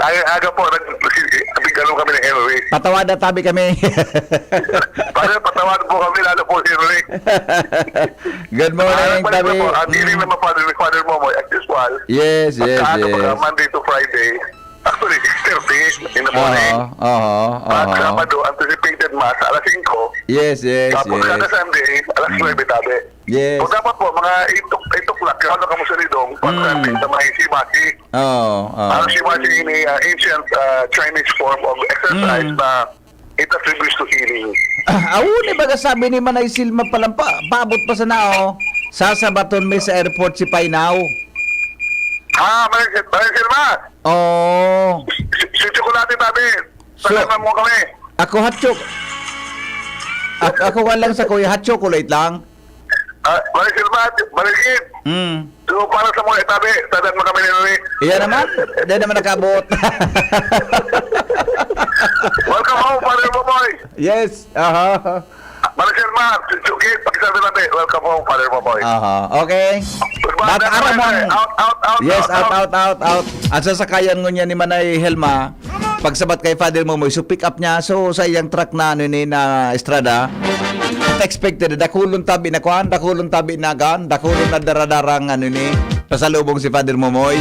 Aga po, nagbigalong kami ng Henry. Patawad na tabi kami. Para patawad po kami, lalo po si Henry. Good morning, tabi. Ang dealing naman father mo as usual. Yes. Monday to Friday. Actually, 6:30 in the morning. At Sabado, anticipated mass, alas 5. Yes. Tapos kada Sunday, alas 9 tabi. Yes. So dapat po, mga 8 o'clock, yung ano kamo sa lidong, pag-practice na mga shimaki. Ang shimaki ini ancient Chinese form of exercise na it attributes to healing. Ni baga sabi ni Manay Silma palang paabot pa sa nao. Sasabaton may sa airport si Painaw. Marisel Ma! Si Chocolate tabi. Salamat mo kami. Ako hot chocolate. Ako lang sa kuya hot chocolate lang. Marisel Ma, Marisel. So para sa mga tabi, tadan mo kami ni. Iya naman. Hindi naman nakabot. Welcome home, Father Boboy. Yes. Marisel Ma, okay, pakisabi natin. Welcome home, Father Boboy. Okay. Ara mo. Out. Yes, out. At sasakayan mo niya ni Manay Helma. Pagsabat kay Father Momoy, so pick up niya. So sa iyang truck na na estrada. Expected dakulon tabi na kuan, dakulon tabi na gan, dakulon na daradarang pasalubong si Father Momoy.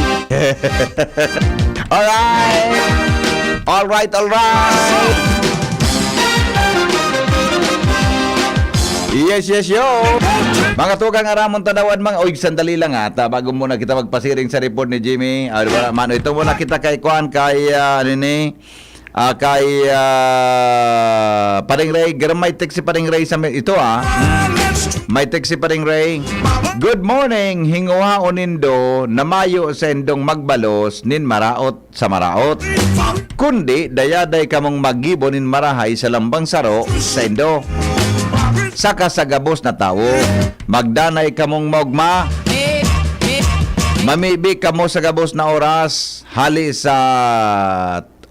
All right. Yes, yo. Mga tugang aramon tanawan mga sandali lang bago muna kita magpasiring sa report ni Jimmy. Mano ito muna kita kay kuan kay kay Paring Ray, may text si Paring Ray sa ito may text si Paring Ray. Good morning, hinguha unindo namayo sa endong magbalos nin maraot sa maraot. Kundi dayaday kamong magibo nin marahay sa lambang saro sa endo. Saka sa gabos na tao, magdanay kamong mogma. Mamibi kamo sa gabos na oras, hali sa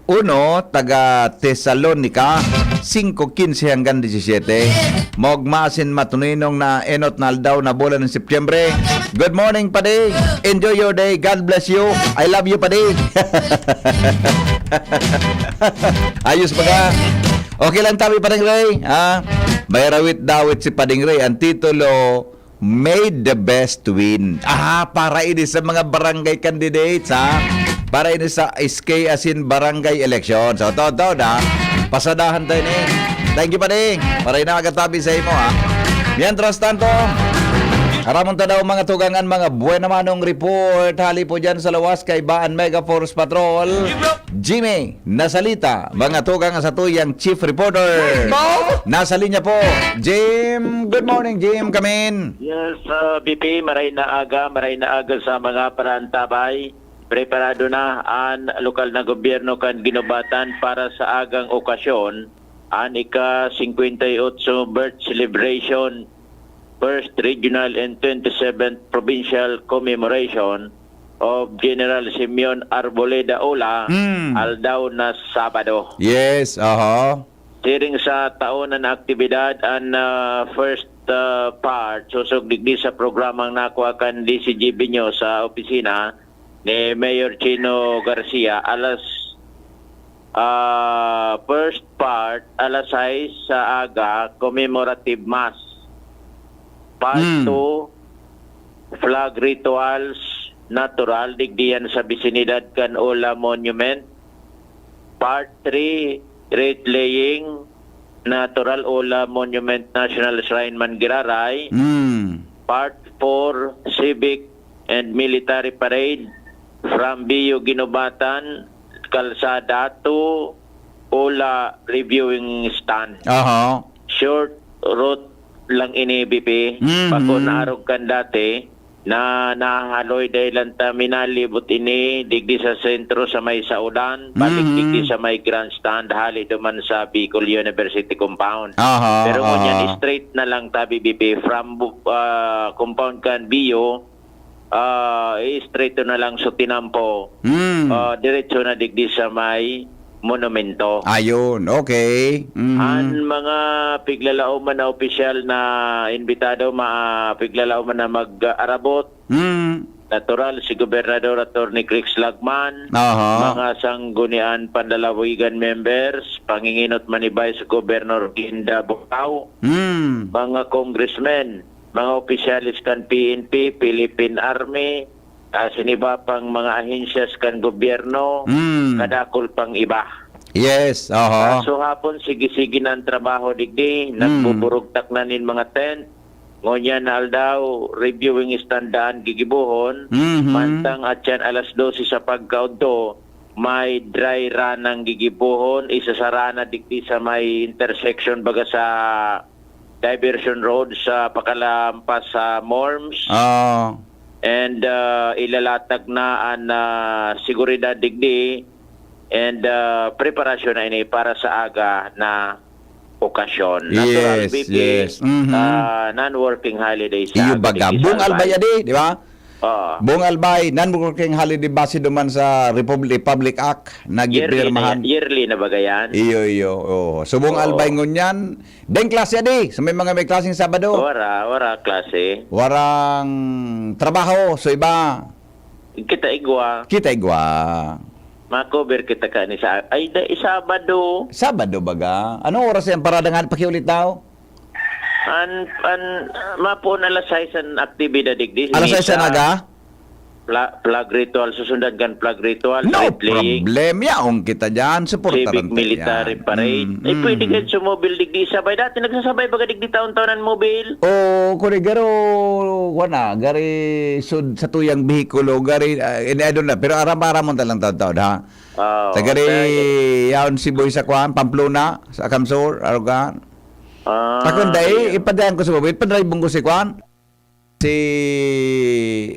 1, taga Tesalonica, 5:15 hanggang 17. Mogmasin matuninong na enot na aldaw na bulan ng Setyembre. Good morning, Padi. Enjoy your day. God bless you. I love you, Padi. Ayos ba ka? Okay lang tabi, Pading Ray. Bayrawit dawit si Pading Ray. Ang titulo, Made the Best Win. Para ini sa mga barangay candidates, para ini sa SK asin barangay election. So, todo na. Pasadahan tayo ni. Thank you, Pading. Para inakatabi sa imo, Mientras tanto, haramon ta daw mga tugangan, mga buwan namanong report. Hali po dyan sa lawas kay Baan Mega Force Patrol. Jimmy, nasalita. Mga tugangan sa tuyang Chief Reporter. Nasa linya po. Jim, good morning, Jim. Come in. Yes, BP, maray na aga sa mga parantabay. Preparado na ang lokal na gobyerno kan ginubatan para sa agang okasyon ang ika-58 birth celebration, first regional and 27th provincial commemoration of General Simeon Arboleda Ola aldaw na Sabado. Yes, Siring sa taonan na aktibidad ang first part, susog digdi sa programang nakuha kan DCGB nyo sa opisina ni Mayor Chino Garcia. First part, alas 6 sa aga, commemorative mass. Part 2, flag rituals, natural, digdiyan sa bisinidad kan Ola Monument. Part 3, great laying, natural Ola Monument National Shrine Mangiraray. Part 4, civic and military parade from Biyo Ginubatan, Kalsada to Ola Reviewing Stand. Short route lang ini, BP. Pako naarog kan dati na nahaloy dahil lang ta minalibot ini digdi sa sentro sa may Saudan, balik digdi sa may grandstand, hali duman sa Bicol University compound. Pero ngunyan straight na lang ta, BP, from compound kan Biyo, straight na lang sa Tinampo, diretso na digdi sa may monumento. Ayun, okay. Ang mga piglalauman na opisyal na imbitado, piglalauman na mag-arabot, natural si Gobernador Attorney Crix Lagman, Aha. mga sanggunian panlalawigan members, panginginot manibay sa Gobernador Glinda Bukaw, mga congressmen, mga opisyalis kan PNP, Philippine Army, siniba pang mga ahensyas kan gobyerno, kadakol pang iba. Yes, aha. So hapon sige-sige ng trabaho digdi, nagbuburugtak na nin mga tent, ngonya na aldaw, reviewing istandaan gigibuhon, mantang at yan alas 12 sa pagkaudto, may dry run ng gigibuhon, isasara na digdi sa may intersection baga sa diversion road sa pakalampas sa Morms, and ilalatag na ang seguridad digdi, and preparasyon na ini para sa aga na okasyon. Natural Yes, BP, yes. non-working holiday sa Iyo aga baga. digdi sa Buong albay adi, di ba? Oo. Buong albay, non-working holiday base duman sa Republic Act na gipirmahan. Yearly na bagayan? Iyo. Oh. So buong albay ngunyan. Den klase adi, sa may mga may klaseng Sabado. Wara klase. Warang trabaho, so iba. Kita igwa. Kita igwa. Makover kita ka ni sa ay da Sabado. Sabado baga. Anong oras yan para dangan pakiulit daw? Mapo na alas 6 ang aktibidad digdi. Alas 6 na aga? Flag ritual, susundan kan flag ritual. No street playing, problem. Yaong kita dyan. Supportaran civic military parade. Ay pwede kayo sumobil digdi sabay. Dati nagsasabay baga digdi taon-taonan mobil. O kuri garo wana gari sud sa tuyang behikulo gari inadon na pero aram-aram mo talang taon ha. Oh, Tagari yaon si Boy sa Kwan Pamplona sa Kamsur arugan. Takon dai ipadayan ko sa mobil padrive ko si Kwan. Si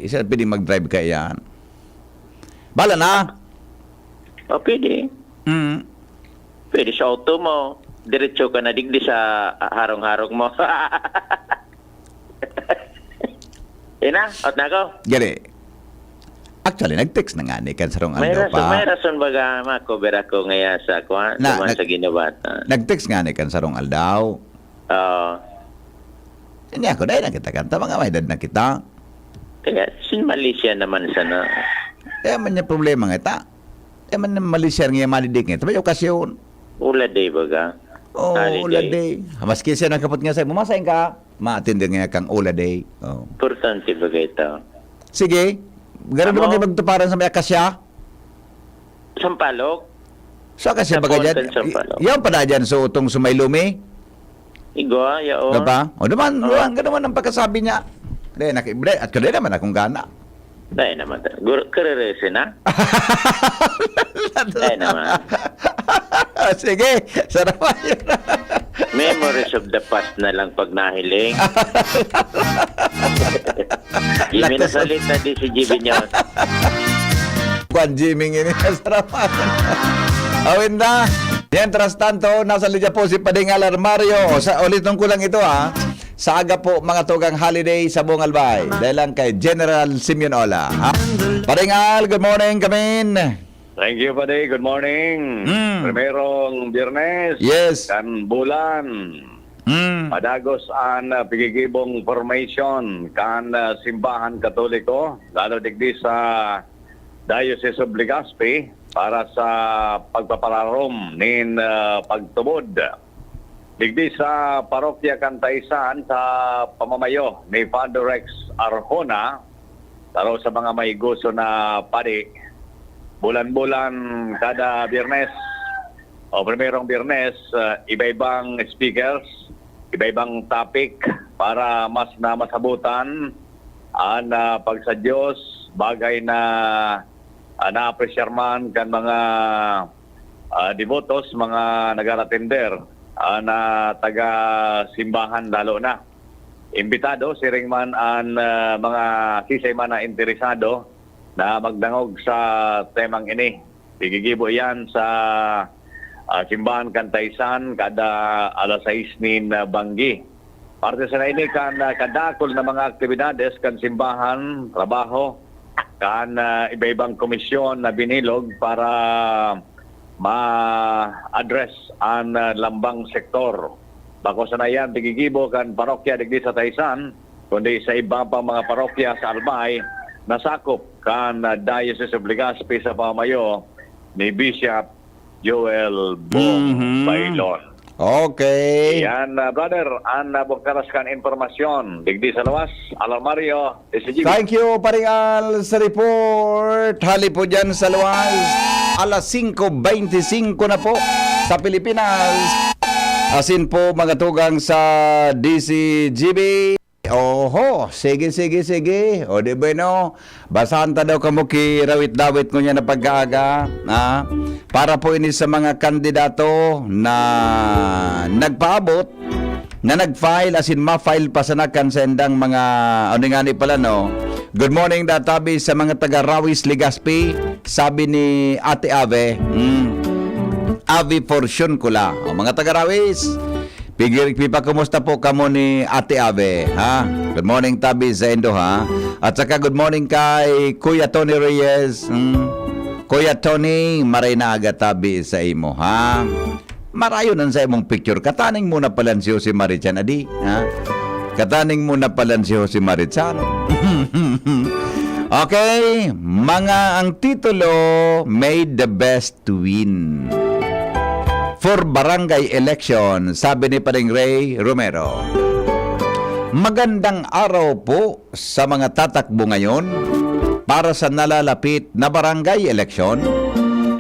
isa pwede mag-drive ka yan. Bala na. pwede. Pwede sa auto mo. Diretso ka na digdi sa harong-harong mo. Ina, out na ako. Gani. Actually, nag-text na nga ni kan sarong aldo pa. May rason baga makover ako ngaya sa kuha, sa ginabata. Nag-text nga ni kan sarong aldaw. Hindi ako, dahil na kita kanta, mga may edad na kita. Kaya, sin Malaysia naman sana. Kaya man yung problema nga ita. Kaya man yung Malaysia nga malidig nga ita. May okasyon. Ula day baga. Oo, ula day. Maski siya nakapot nga sa'yo, mamasahin ka. Ma-attend nga kang ula day. Oh. Importante baga ito. Sige. Gano'n naman kayo magtuparan sa may akasya? Sampalok? So, akasya baga dyan. Yung pa na dyan, so itong sumaylumi. Igwa, yao. Diba? O naman, gano'n naman ang pagkasabi niya. At kaya naman akong gana. Dahil naman. Karerese na? Dahil naman. Sige, sarapan yun. Memories of the past na lang pag nahiling. Jimmy na salita di si Jimmy niya. Kwan Jimmy ini, sarapan. Awin na. Mientras tanto, nasa linya po si Padingal Armario. Ulitin ko lang ito sa aga po mga tugang holiday sa buong albay. Dahil lang kay General Simeon Ola. Padingal, good morning, kamin. Thank you, Padi. Good morning. Primerong Biyernes. Yes. Kan bulan. Padagos an pigigibong formation kan simbahan Katoliko. Lalo digdi sa Diocese of Legazpi para sa pagpapararom nin pagtubod. Digdi sa parokya Kantaisan sa pamamayo ni Father Rex Arjona, taro sa mga may gusto na padi, bulan-bulan kada Biyernes o primerong Biyernes, iba-ibang speakers, iba-ibang topic para mas na masabutan ang pagsa Diyos, bagay na na-appreciate man kan mga devotos, mga nag-attender na taga-simbahan lalo na. Imbitado, siring man ang mga kisay man na interesado na magdangog sa temang ini. Igigibo yan sa simbahan Kantaisan kada alas 6 nin Banggi. Parte sa ini kan kadakol na mga aktibidades kan simbahan, trabaho, kan iba-ibang komisyon na binilog para ma-address ang lambang sektor. Bako sa nayan, tigigibo kan parokya digdi sa Taisan, kundi sa iba pang mga parokya sa Albay, nasakop kan Diocese of Legazpi sa pamayo ni Bishop Joel Bong Bailon. Okay. Yan, brother, ang bukaras kan informasyon. Digdi sa lawas, Alan Mario, SGB. Thank you, Paringal, sa report. Hali po dyan sa luwas. Alas 5:25 na po sa Pilipinas. Asin po mga tugang sa DCGB. Oho, sige. O di ba no? Basahan ta daw kamo ki rawit-dawit ko niya na pagkaaga. Para po ini sa mga kandidato na nagpaabot, na nag-file, asin ma-file pa sa nakansedang mga, ano nga ni pala no? Good morning databi sa mga taga Rawis Legazpi, sabi ni Ate Ave. Ave Fortune Kula. O mga taga Rawis, Pipa, kumusta po kamo ni Ate Ave, ha? Good morning, Tabi Zendo, ha? At saka good morning kay Kuya Tony Reyes. Kuya Tony, maray na aga Tabi sa imo, ha? Marayo nan sa imong picture. Kataning muna palan si Jose Marichan, adi, ha? Kataning muna palan si Jose Marichan. Okay, mga ang titulo, Made the Best to Win. For barangay election, sabi ni Paring Ray Romero. Magandang araw po sa mga tatakbo ngayon para sa nalalapit na barangay election.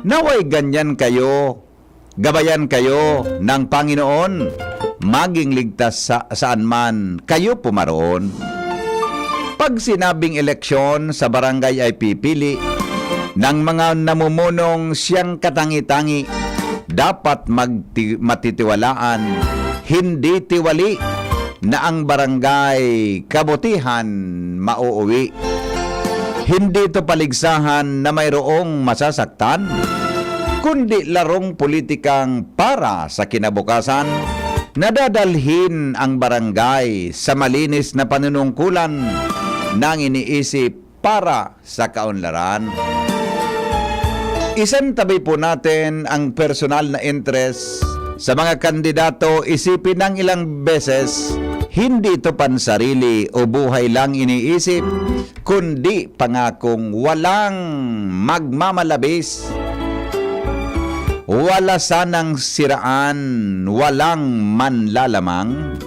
Naway ganyan kayo, gabayan kayo ng Panginoon, maging ligtas saan man kayo pumaroon. Pag sinabing eleksyon sa barangay ay pipili ng mga namumunong siyang katangi-tangi, dapat matitiwalaan, hindi tiwali na ang barangay kabutihan mauuwi. Hindi ito paligsahan na mayroong masasaktan, kundi larong politikang para sa kinabukasan, nadadalhin ang barangay sa malinis na panunungkulan ng iniisip para sa kaunlaran. Isantabi po natin ang personal na interest sa mga kandidato. Isipin ng ilang beses, hindi ito pansarili o buhay lang iniisip, kundi pangakong walang magmamalabis, wala sanang siraan, walang manlalamang,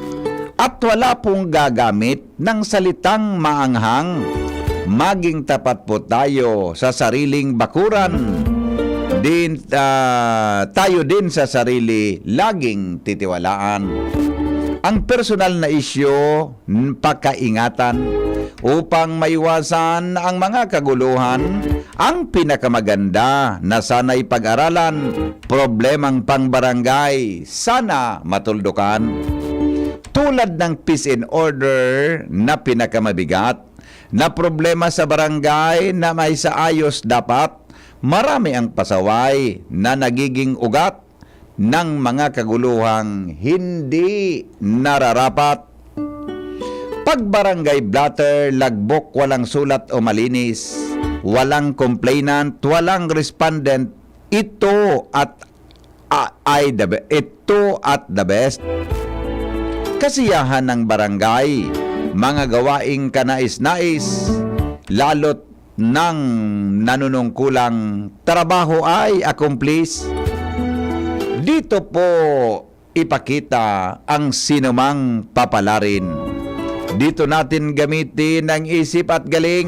at wala pong gagamit ng salitang maanghang. Maging tapat po tayo sa sariling bakuran. Tayo din sa sarili laging titiwalaan. Ang personal na isyu, pakaingatan upang maiwasan ang mga kaguluhan. Ang pinakamaganda na sana'y pag-aralan, problemang pangbarangay sana matuldukan. Tulad ng peace and order na pinakamabigat, na problema sa barangay na may saayos dapat, marami ang pasaway na nagiging ugat ng mga kaguluhang hindi nararapat. Pag barangay blatter, lagbok, walang sulat o malinis, walang complainant, walang respondent, ito at the best. Kasiyahan ng barangay, mga gawaing kanais-nais, lalo't ng nanunungkulang trabaho ay accomplish. Dito po ipakita ang sinumang papalarin. Dito natin gamitin ang isip at galing.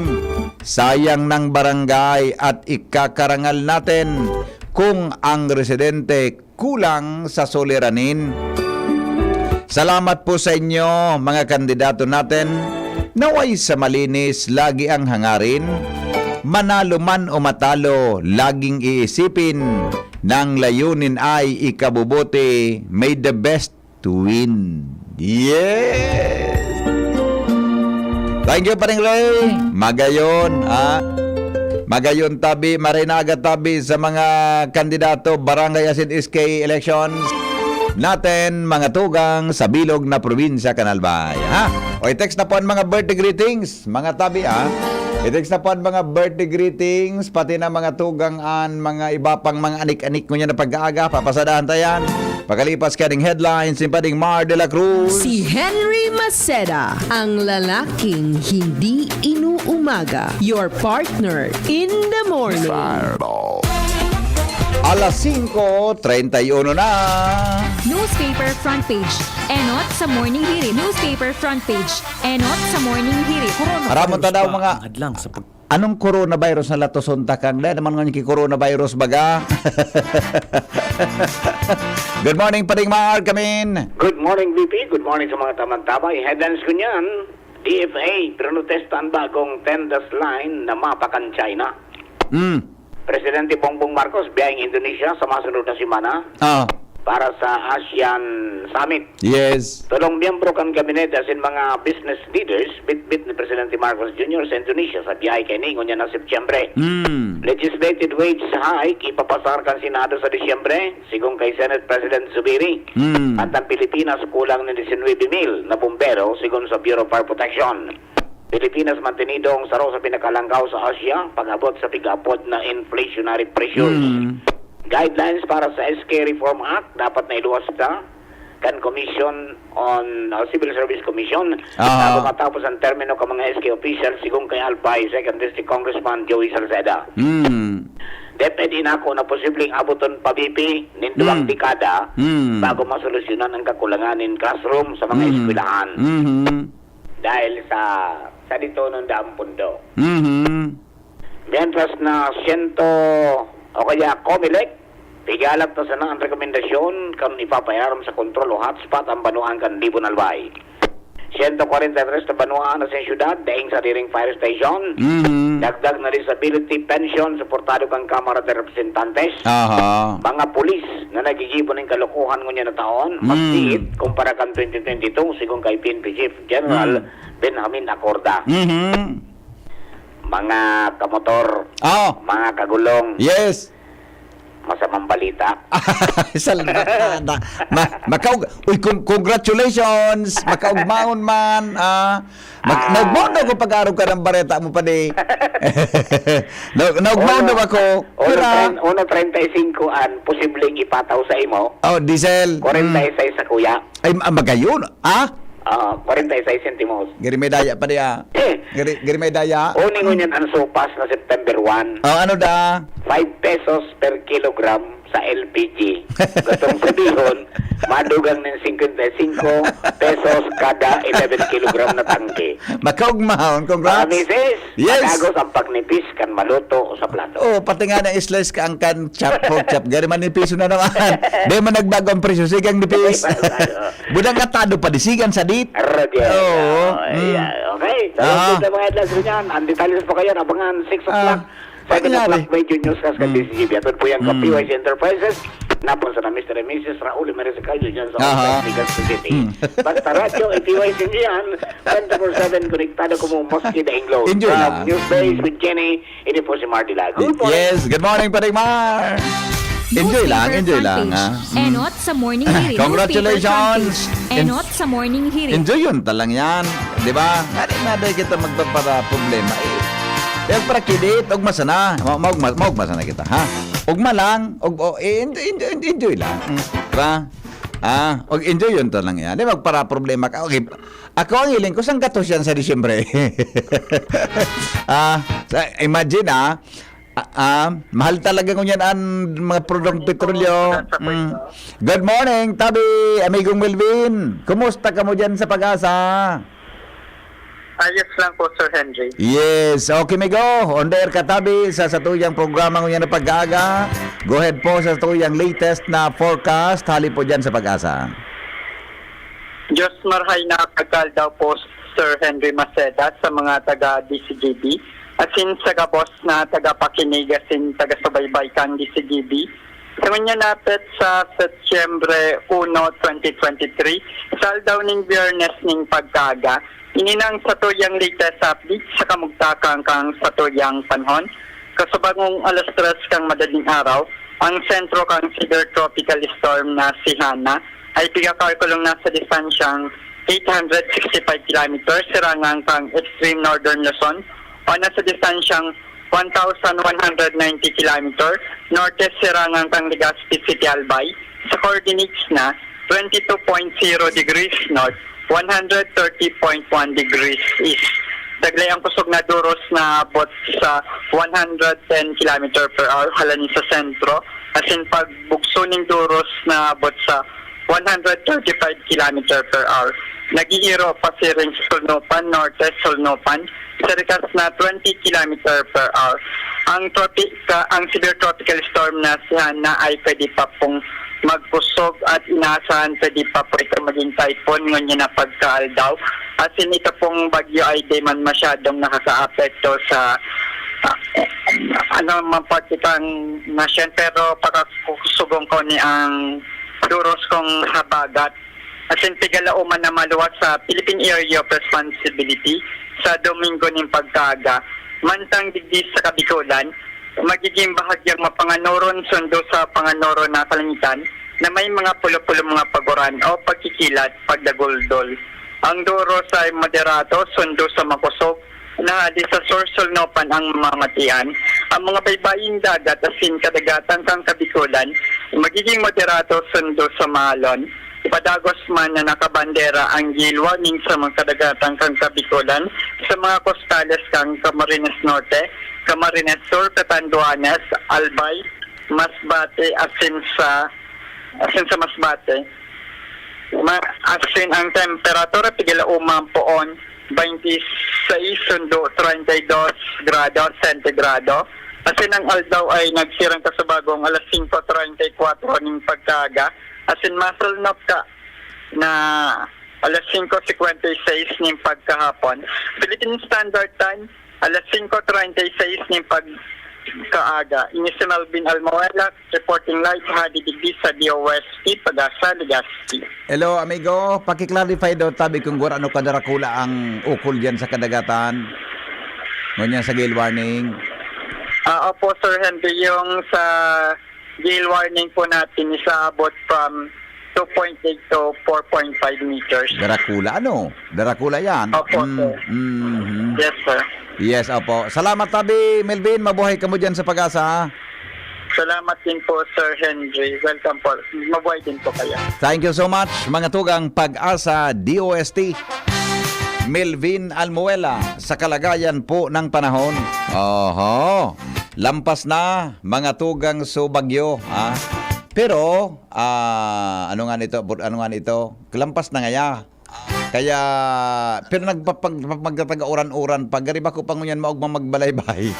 Sayang ng barangay at ikakarangal natin kung ang residente kulang sa suliranin. Salamat po sa inyo mga kandidato natin. Naway sa malinis lagi ang hangarin, manalo man o matalo, laging iisipin, ng layunin ay ikabubuti, made the best to win. Yes! Thank you, Paring Ray. Magayon, Magayon Tabi, Marinaga Tabi sa mga kandidato Barangay Asin SK elections natin, mga tugang sa bilog na probinsya Kanalbay, ha? O i-text na po ang mga birthday greetings, mga Tabi, ha? Itex na po ang mga birthday greetings, pati na mga tugangan, mga iba pang mga anik-anik mo niya na pag-aaga, papasadahan tayan. Pagkalipas kaning headlines, simpading Mar de la Cruz. Si Henry Maceda, ang lalaking hindi inuumaga. Your partner in the morning. Alas 5:31 na. Newspaper front page. Enot sa morning hiri. Newspaper front page. Enot sa morning hiri. Aramon ta daw mga anong coronavirus na latoson takang da naman ngon ki coronavirus baga. Good morning Pading Mar, kamin. Good morning, VP. Good morning sa mga tamang-tabay. Headlines ko niyan, DFA, protestan bagong Tendas Line na mapakan China. Presidente Bongbong Marcos biyayang Indonesia sa masunod na simana para sa ASEAN Summit. Yes. Tulong miyembro kan kabinet asin mga business leaders bit-bit ni Presidente Marcos Jr. sa Indonesia sa biyay kay Ningon niya na Setyembre. Legislated wage hike ipapasar kan Senado sa Disyembre sigong kay Senate President Zubiri. At ang Pilipinas kulang ng 19,000 na bumbero sigon sa Bureau of Fire Protection. Pilipinas mantinidong saro sa pinakalangkaw sa Asia pag-abot sa pig-apod na inflationary pressures. Guidelines para sa SK Reform Act dapat na iluwas ka kan Commission on Civil Service Commission bago matapos ang termino ka mga SK officials sigong kay Albay, 2nd District Congressman Joey Salceda. DepEd inako na posibleng abuton pa BP ninduang dekada bago masolusyonan ang kakulangan in classroom sa mga eskwelahan. Dahil sa dito nung daang pundo. Mientras na 100 o kaya COMELEC, pigalap na sana ang rekomendasyon kan ipapayaram sa kontrol o hotspot ang banuan kan Libon Albay. 143 na banuan na sa syudad, daing sa Diring Fire Station. Dagdag na disability pension, suportado kang Kamara de Representantes. Mga pulis na nagigibon ng kalukuhan ngunya na taon, mas diit kumpara kan 2022, sigong kay PNP Chief General Benjamin Acorda. Mga kamotor, mga kagulong, Yes. masamang balita. Salbada. Congratulations. Makaugmaon man. Nagmaon na ko pag-araw ka ng bareta mo pa di. Nagmaon na ako. Uno 35 an, posibleng ipataw sa imo. Oh, diesel. 46 sa kuya. Ay, magayon. 46 centimos. Giri may daya pa diya. Giri may daya. Uning ngunyan ang sopas na September 1. Ano da? 5 pesos per kilogram sa LPG. Gustong sabihin, madugang ng 55 pesos kada 11 kilogram na tangke. Makaugmaon. Congrats. Misis, Yes. matagos ang pagnipis kan maluto sa plato. Oh, pati nga na slice ka ang kan pork chop. Gari man nipiso na naman. Di man nagbago ang presyo. Sigang nipis. Budang katado pa disigan sa dit. Okay. So, mga headlines rin yan. Ang details po kayo. Abangan 6 o'clock. 7 o'clock Radio News kas kan DCGB. Atod po yan ka PYC Enterprises. Napon sa na Mr. and Mrs. Raul Meresecayo dyan sa Vegas City. Basta radyo, PYC yan. 24/7 konektado ko mo Mosque de Inglo. Enjoy lang. News Base with Jenny. Ini po si Marty Lago. Good morning. Yes, good morning, Paring Mar. Enjoy lang. Enot sa morning hearing. Congratulations. Enot sa morning hearing. Enjoy yun talang yan. Di ba? Nga kita magpapara problema. Yung para kidit, ugma sana. Maugma sana kita, ha? Ugma lang. Enjoy lang. Diba? Enjoy yun talang yan. Di magpara problema ka. Okay. Ako ang hiling ko, saan gatos yan sa Disyembre? Imagine, mahal talaga ko yan ang mga produktong petrolyo. Good morning, Tabi, amigong Melvin. Kumusta ka mo dyan sa Pag-asa? Ayos lang po, Sir Henry. Yes, okay migo. On the air ka, Tabi, sa satuyang programa ko yan na Pag-aga. Go ahead po sa satuyang latest na forecast. Hali po dyan sa Pag-asa. Diyos marhay na pagkal daw po, Sir Henry Maceda sa mga taga-DCGB. At sin taga-boss na taga-pakinig at sin taga-subaybay kang DCGB. Sa mga napit sa Setyembre 1, 2023, sal daw ning Biyernes ning Pagkaga, ininang satuyang latest update sa kamugtakang kang satuyang panhon. Kasabagong alas 3 kang madaling araw, ang sentro kang severe tropical storm na si Hana ay pigakalkulong nasa distansyang 865 kilometers sirangang kang extreme northern Luzon o nasa distansyang 1,190 km norte Sirangan kang Legazpi City, Albay, sa coordinates na 22.0 degrees north, 130.1 degrees east. Taglay ang kusog na duros na abot sa 110 km per hour halani sa sentro, as in pagbugso ning duros na abot sa 135 km per hour. Nag-iiro pa si ring Sulnupan, norte Sulnupan, sa rikas na 20 km per hour. Ang severe tropical storm na si Hana ay pwede pa pong magkusog at inaasahan pwede pa po ito maging typhoon ngunyan na pagkaaldaw. As in ito pong bagyo ay di man masyadong nakaka-apekto sa mapakitang nasyon, pero pagkakusugong ko ni ang duros kong habagat. As in tigalauman na maluwat sa Philippine Area of Responsibility sa Domingo ng pagkaaga. Mantang digdi sa Kabikulan, magiging bahagyang mapanganoron sundo sa panganoro na kalangitan na may mga pulo-pulo mga paguran o pagkikilat, pagdaguldol. Ang duros ay moderato sundo sa makusog na di sa Sorsolnopan ang mamatian. Ang mga baybaying dagat asin kadagatan kang Kabikulan magiging moderato sundo sa Maalon. Ipadagos man na nakabandera ang yield warning sa mga kadagatan kang Kabikulan sa mga kostales kang Camarines Norte, Camarines Sur, Petanduanes, Albay, Masbate, asin sa Masbate. Asin ang temperatura tigil umampoon 26 sundo 32 grado sentigrado. Asin ang aldaw ay nagsirang kasabagong alas 5:34 ng pagkaga. Asin masulnop ka na alas 5:56 ng pagkahapon. Philippine Standard Time, alas 5:36 ng pagkaaga. Ini si Melvin Almoela, reporting live hadidigdi sa DOST, Pag-asa, Legazpi. Hello, amigo. Paki-clarify daw tabi kung ano kadarakula ang ukol dyan sa kadagatan. Ngunyan sa gale warning. Opo, Sir Henry, yung sa gale warning po natin isaabot from 2.8 to 4.5 meters. Darakula, ano? Darakula yan? Opo, sir. Yes, sir. Yes, opo. Salamat tabi, Melvin. Mabuhay ka mo dyan sa Pag-asa, ha? Salamat din po, Sir Henry. Welcome po. Mabuhay din po kayo. Thank you so much, mga tugang Pag-asa DOST. Melvin Almuela, sa kalagayan po ng panahon. Oho. Lampas na, mga tugang Subagyo, ha? Pero, ano nga nito? Lampas na ngaya. Kaya, pero magtataga-uran-uran pag gariba ko pangunyan maugmang magbalaybay.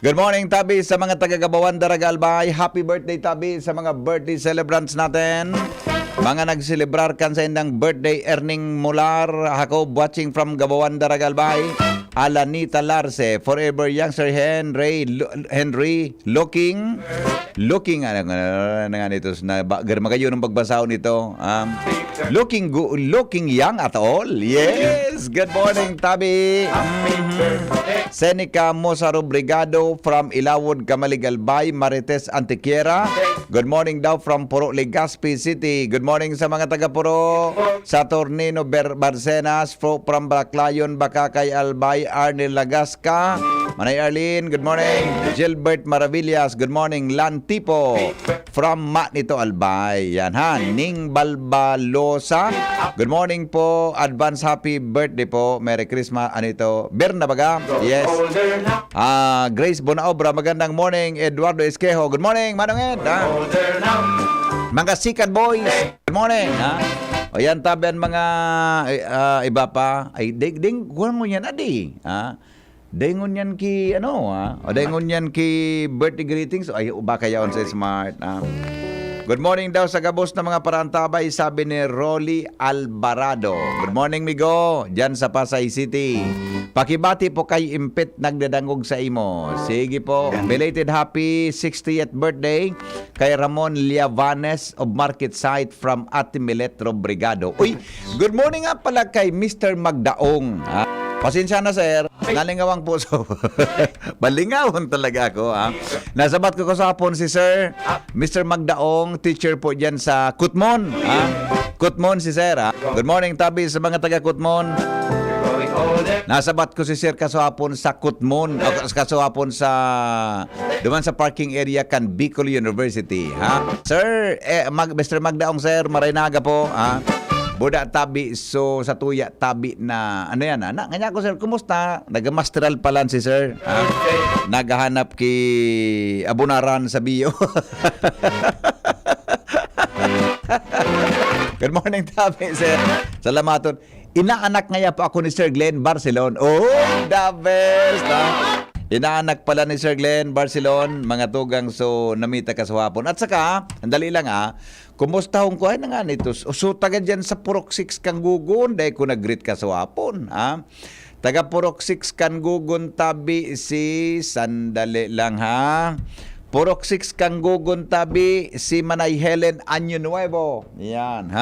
Good morning, Tabi, sa mga taga-Gabawan, Daragalbay. Happy birthday, Tabi, sa mga birthday celebrants natin. Mga nagselebrar kan sa indang birthday, Erning Mular, Jacob, watching from Gabawan, Daragalbay. Alanita Larce, forever young Sir Henry, looking nga nito na magayo ng pagbasa nito. Looking young at all. Yes, good morning, Tabi. Seneca Mosaro Brigado from Ilawod, Camaligalbay, Marites Antiquiera. Good morning daw from Puro, Legazpi City. Good morning sa mga taga Puro. Saturnino Barcenas from Baclayon, Bakakay, Albay, Arnel Lagasca. Manay Arlene, good morning. Gilbert Maravillas, good morning. Lantipo from Matnito, Albay. Yan ha. Ning Balbalosa, good morning po. Advance happy birthday po. Merry Christmas. Ano ito? Bernabaga. Yes. Grace Bonaobra, magandang morning. Eduardo Esquejo, good morning. Manong Ed. Mga Sikat Boys, good morning. O yan, tabian mga iba pa. Ay, ding, kulang mo yan, adi. Dengon yan ki, o dengon yan ki birthday greetings. Ay, uba kaya on sa smart. Good morning daw sa gabos na mga parantabay, sabi ni Rolly Alvarado. Good morning, migo, dyan sa Pasay City. Pakibati po kay Impit nagdadangog sa imo. Sige po. Belated happy 60th birthday kay Ramon Liavanes of Market Site from Atimiletro Brigado. Uy, good morning nga pala kay Mr. Magdaong. Pasensya na, sir. Nalingawang puso. Balingawon talaga ako. Nasabat ko sa hapon si Sir Mr. Magdaong, teacher po dyan sa Kutmon. Kutmon si Sir. Good morning, Tabi, sa mga taga Kutmon. Nasabat ko si Sir kaswapon sa Kutmon, o kaswapon sa duman sa parking area kan Bicol University, ha? Sir, Mr. Magdaong sir, Maraynaga po, ha? Buda tabi so sa tuya tabi na ano yan anak nga ko sir kumusta nagamasteral palan si sir ha? Naghahanap ki abunaran sa bio. Good morning tabi sir, salamaton. Inaanak nga po ako ni Sir Glenn Barcelon. Oh, the best ha? Inaanak pala ni Sir Glenn Barcelon, mga tugang so namita ka sa hapon. At saka, andali lang kumusta hong kuhay na nga nito? So taga dyan sa Purok 6 kang gugun, dahil ko nag-greet ka sa hapon. Taga Purok 6 kang gugun tabi si, sandali lang Purok 6 kang gugun tabi si Manay Helen Año Nuevo. Yan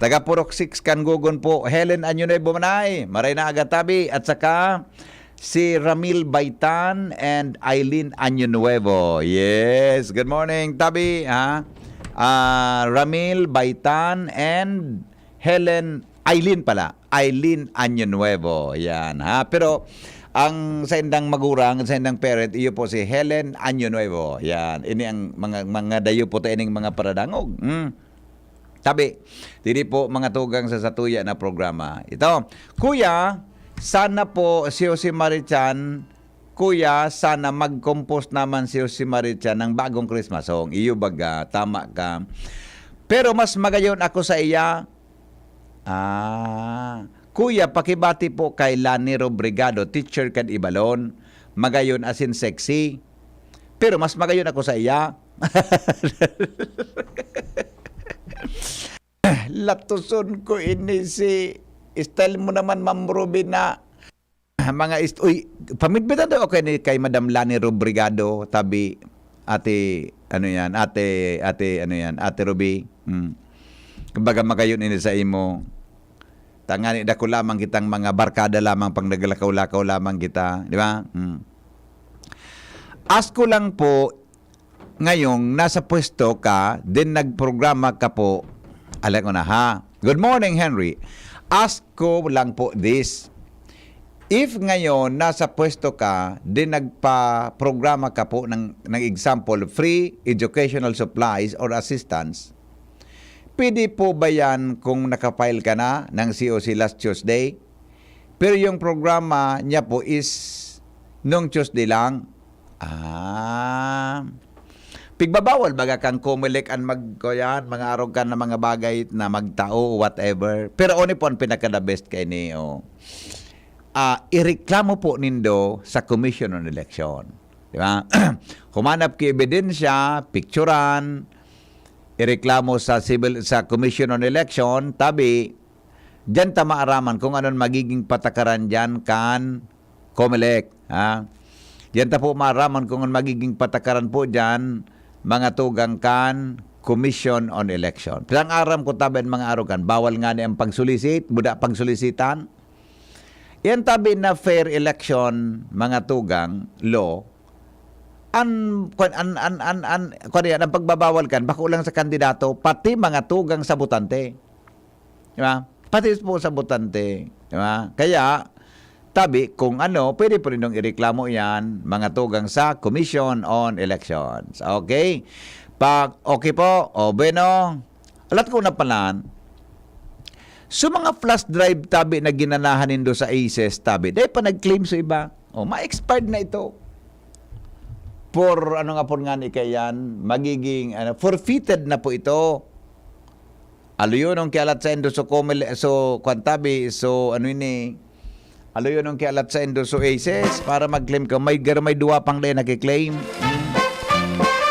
Taga Purok 6 kang gugun po, Helen Año Nuevo Manay, Maraynaga tabi. At saka, si Ramil Baitan and Eileen Año Nuevo. Yes, good morning, Tabi. Ramil Baitan and Eileen Año Nuevo. Yan, Pero, ang sa indang magurang, sa indang parent, iyo po si Helen Año Nuevo. Yan, ini ang mga dayo po tayo mga paradangog. Tabi, dili po mga tugang sa satuya na programa. Ito, Kuya, sana po si Jose Marichan, Kuya, sana mag-compose naman si Jose Marichan ng bagong Christmas song. Iyo baga, tama ka. Pero mas magayon ako sa iya. Kuya, pakibati po kay Lani Robrigado, teacher kan Ibalon. Magayon asin sexy. Pero mas magayon ako sa iya. Latuson ko ini si style mo naman, Ma'am Ruby, na uy, pamitbitan daw okay ni kay Madam Lani Robrigado, tabi, ate Ruby. Kumbaga magayon ini sa imo. Tangani dako lamang kitang mga barkada lamang pang naglakaw-lakaw lamang kita, di ba? Asko lang po, ngayong nasa pwesto ka, din nagprograma ka po, alam ko na Good morning, Henry. Ask ko lang po this. If ngayon nasa pwesto ka, din nagpa-programa ka po ng example, free educational supplies or assistance, pwede po ba yan kung nakapile ka na ng COC last Tuesday? Pero yung programa niya po is nung Tuesday lang. Pigbabawal baga kang kumilik ang magkoyan, mga arog ka na mga bagay na magtao, whatever. Pero oni po ang pinaka-the best kay niyo. Ireklamo po nindo sa Commission on Election. Di ba? Humanap ki ebidensya, picturean, ireklamo sa Commission on Election, tabi, dyan ta maaraman kung anong magiging patakaran dyan kan Comelec. Dyan ta po maaraman kung anong magiging patakaran po dyan mga tugang kan Commission on Election. Pilang aram ko tabi mga arugan, bawal nga ni ang pagsulisit, buda pagsulisitan. Yan tabi na fair election, mga tugang, law, ang pagbabawal kan, bako lang sa kandidato, pati mga tugang sa butante. Diba? Pati po sa butante. Diba? Kaya, tabi, kung pwede po rin ireklamo yan, mga tugang sa Commission on Elections. Okay? Pag okay po, bueno, alat ko na palan, so mga flash drive tabi na ginanahan nindo sa ACES tabi, dahil pa nag-claim sa iba, ma-expired na ito. For, ni kayan, magiging, forfeited na po ito. Yun ang kialat sa endo so kwantabi, yun ang kialat sa endo so ACES para mag-claim ka. May duwa pang din nakiklaim.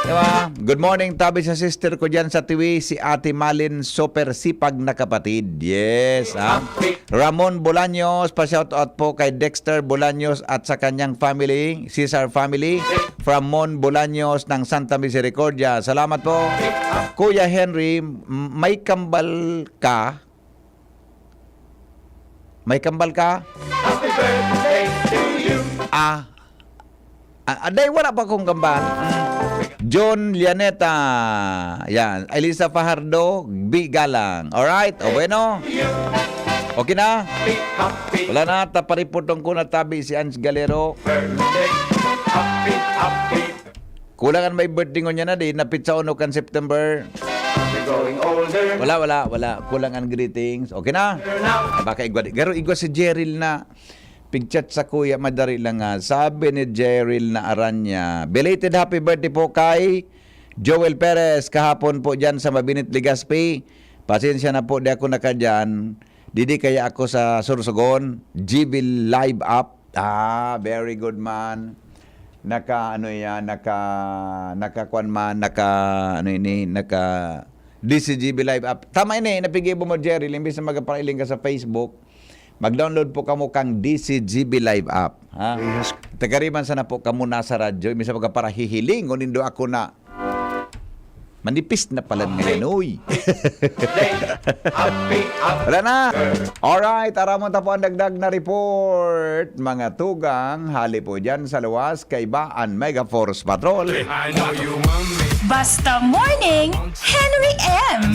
Diba? Good morning, tabi sa sister ko dyan sa Tiwi, si Ate Malin, super sipag na kapatid. Yes, Ramon Bolaños, pa-shoutout po kay Dexter Bolaños at sa kanyang family, Cesar family, from Mon Bolaños ng Santa Misericordia. Salamat po. Kuya Henry, may kambal ka? May kambal ka? Happy birthday to you. Aday, wala pa kong kambal. John Lianeta. Yan. Elisa Fajardo, Bigalang. Alright? O bueno. Okay na? Wala na, taparipotong ko na tabi si Ans Galero. Kulangan may birthday ko niya na di, napitsa uno kan September. Wala. Kulangan greetings. Okay na? Baka igwa. Garo igwa si Jeril na. Pigchat sa kuya, madari lang nga. Sabi ni Jeril na Aranya, belated happy birthday po kay Joel Perez. Kahapon po dyan sa Mabinit, Legazpi. Pasensya na po, di ako nakadyan. Didi kaya ako sa Sorsogon. GB Live Up. Very good man. DCGB Live Up. Tama ini, napigay mo Jerry, imbis na magpapailing ka sa Facebook, mag-download po kamo kang DCGB Live App. Ha? Tagariman sana po kamo nasa radyo, imbis na para hihiling, unindo ako na manipis na pala ngayon, uy. Wala na. Alright, aramon ta po ang dagdag na report. Mga tugang, hali po dyan sa luwas kay Baan Mega Force Patrol. Basta Morning, Henry M.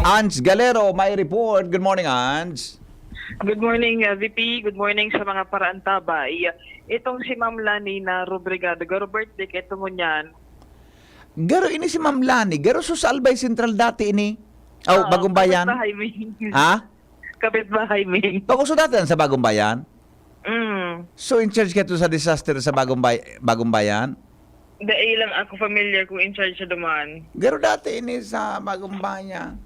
Ans Galero, may report. Good morning, Ans. Good morning, VP. Good morning sa mga paraantabay. Itong si Ma'am Lani na Rubrigado, garo birthday kay mo niyan. Garo ini si Ma'am Lani. Garo sa Albay Central dati ini. Bagong Bayan. Kapit bahay, Ming. Ha? Kapit bahay, Ming. Bago sa dati sa Bagong Bayan? Mm. So in charge ka to sa disaster sa Bagong Bayan? Dahil lang ako familiar kung in charge siya duman. Garo dati ini sa Bagong Bayan.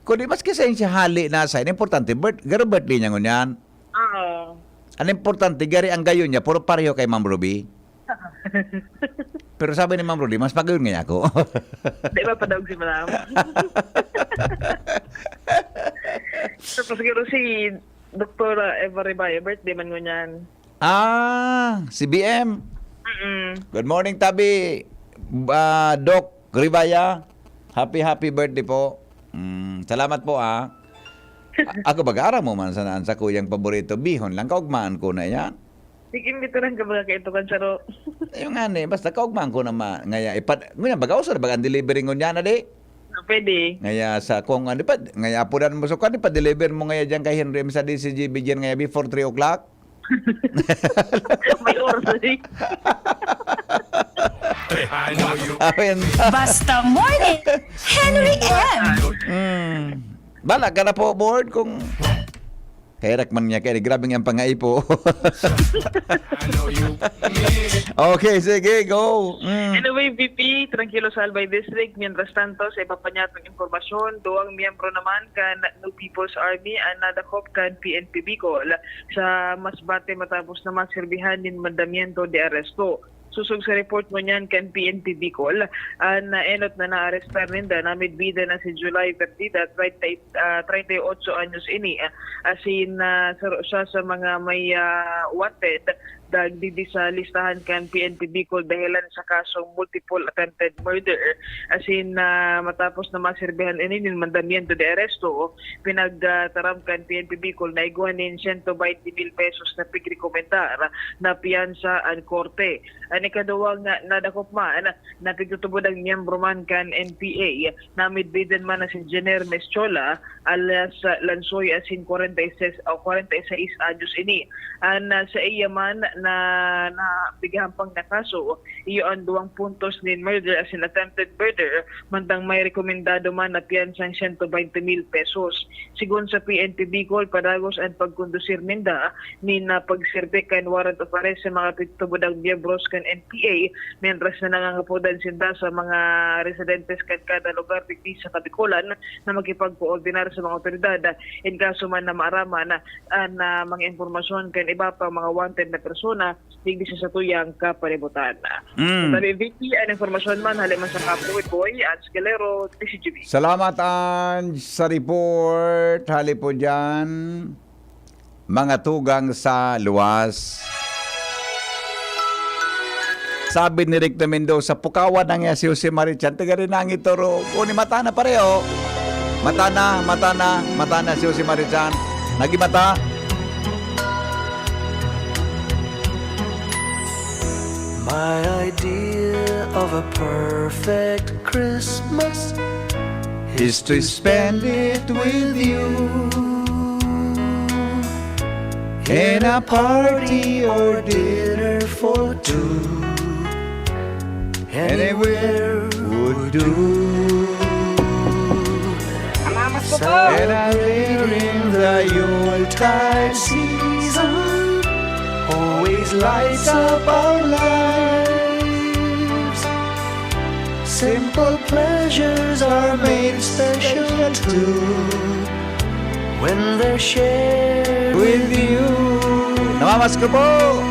Kung di mas kasi siya hali na sa importante, garo birthday niya ngunyan. Oo. Ang importante, gari ang gayon niya, puro pareho kay Ma'am Ruby. Pero sabi ni Ma'am Ruby, mas pagayon nga ako. Di ba padawag si Madam? Tapos siguro si Dr. Eva Ribaya, birthday man ngunyan. Si BM. Mm-mm. Good morning, Tabi. Doc Ribaya. Happy birthday po. Salamat po, Ako baga mo man sa kuyang paborito, bihon lang, kaugmaan ko na yan. Ikimbituran ka ba kayo ito, Kansaro? Yung nga basta kaugmaan ko naman. Ngaya, ngayon, baga uso na baga ang delivery ko niya na di. Pwede. Ngaya sa kung ano, ngaya apunan mo so di pa deliver mo ngaya dyan kay Henry sa DCGB dyan ngaya before 3 o'clock. May oras eh. Basta Morning, Henry M. Bala ka na po board kung kairak man niya kaya grabe nga pangaipo. Okay, sige, go. Anyway, VP, Tranquilo sa Albay District. Mientras tanto, sa iba pa niya itong informasyon, duwang miyembro naman kan New People's Army ang nadakop kan PNP Bicol sa Masbate matapos na maserbihan din mandamiento de aresto. Susog sa report mo niyan kan PNP Bicol, naenot na naarestar ninda, namidbida na si July Vertida, 38 anyos ini, asin siya sa mga may wanted, dagdi sa listahan kan PNP Bicol dahilan sa kasong multiple attempted murder. Asin matapos na maserbihan ini ng mandamiento de aresto, pinagtaram kan PNP Bicol na iguanin 120,000 pesos na pigrekomentar na piyansa ang korte. Ani kaduwang nadakop man na pigtutubod ang miyembro man kan NPA, namidbidan man na si Jenner Meschola alias Lansoy asin 46 anyos ini. Sa iya man na bigyan pang nakaso, iyo ang 2 puntos ni murder as in attempted murder, mandang may rekomendado man na piyansang 120,000 pesos. Sigun sa PNP Bicol, padagos ang pagkondusir ninda ni na pagserbe kan warrant of arrest sa mga pitubodang miyembros kan NPA, mientras na nangangapodan sinda sa mga residentes kan kada lugar digdi sa Kabikulan na makipag-koordinar sa mga otoridad in kaso man na maaraman na mga informasyon kan iba pa mga wanted na persona digdi sa tuyang kapalibutan. Sabi VP, ang informasyon man haliman sa Kapluit Boy, Ans Galero, TCGB. Salamat Ans sa report. Hali po dyan mga tugang sa luwas. Sabi ni Rick na Mendoza, pukawan na nga si Jose Marichan, taga rin ang ituro. Kuni mata na pareho. Mata na si Jose Marichan. Nagimata. My idea of of a perfect Christmas is to spend it with you in a party or dinner for two. Anywhere would do. And I'm there in the Yuletide season, always lights up our lives. Simple pleasures are made special too when they're shared with you. Namamas ko po!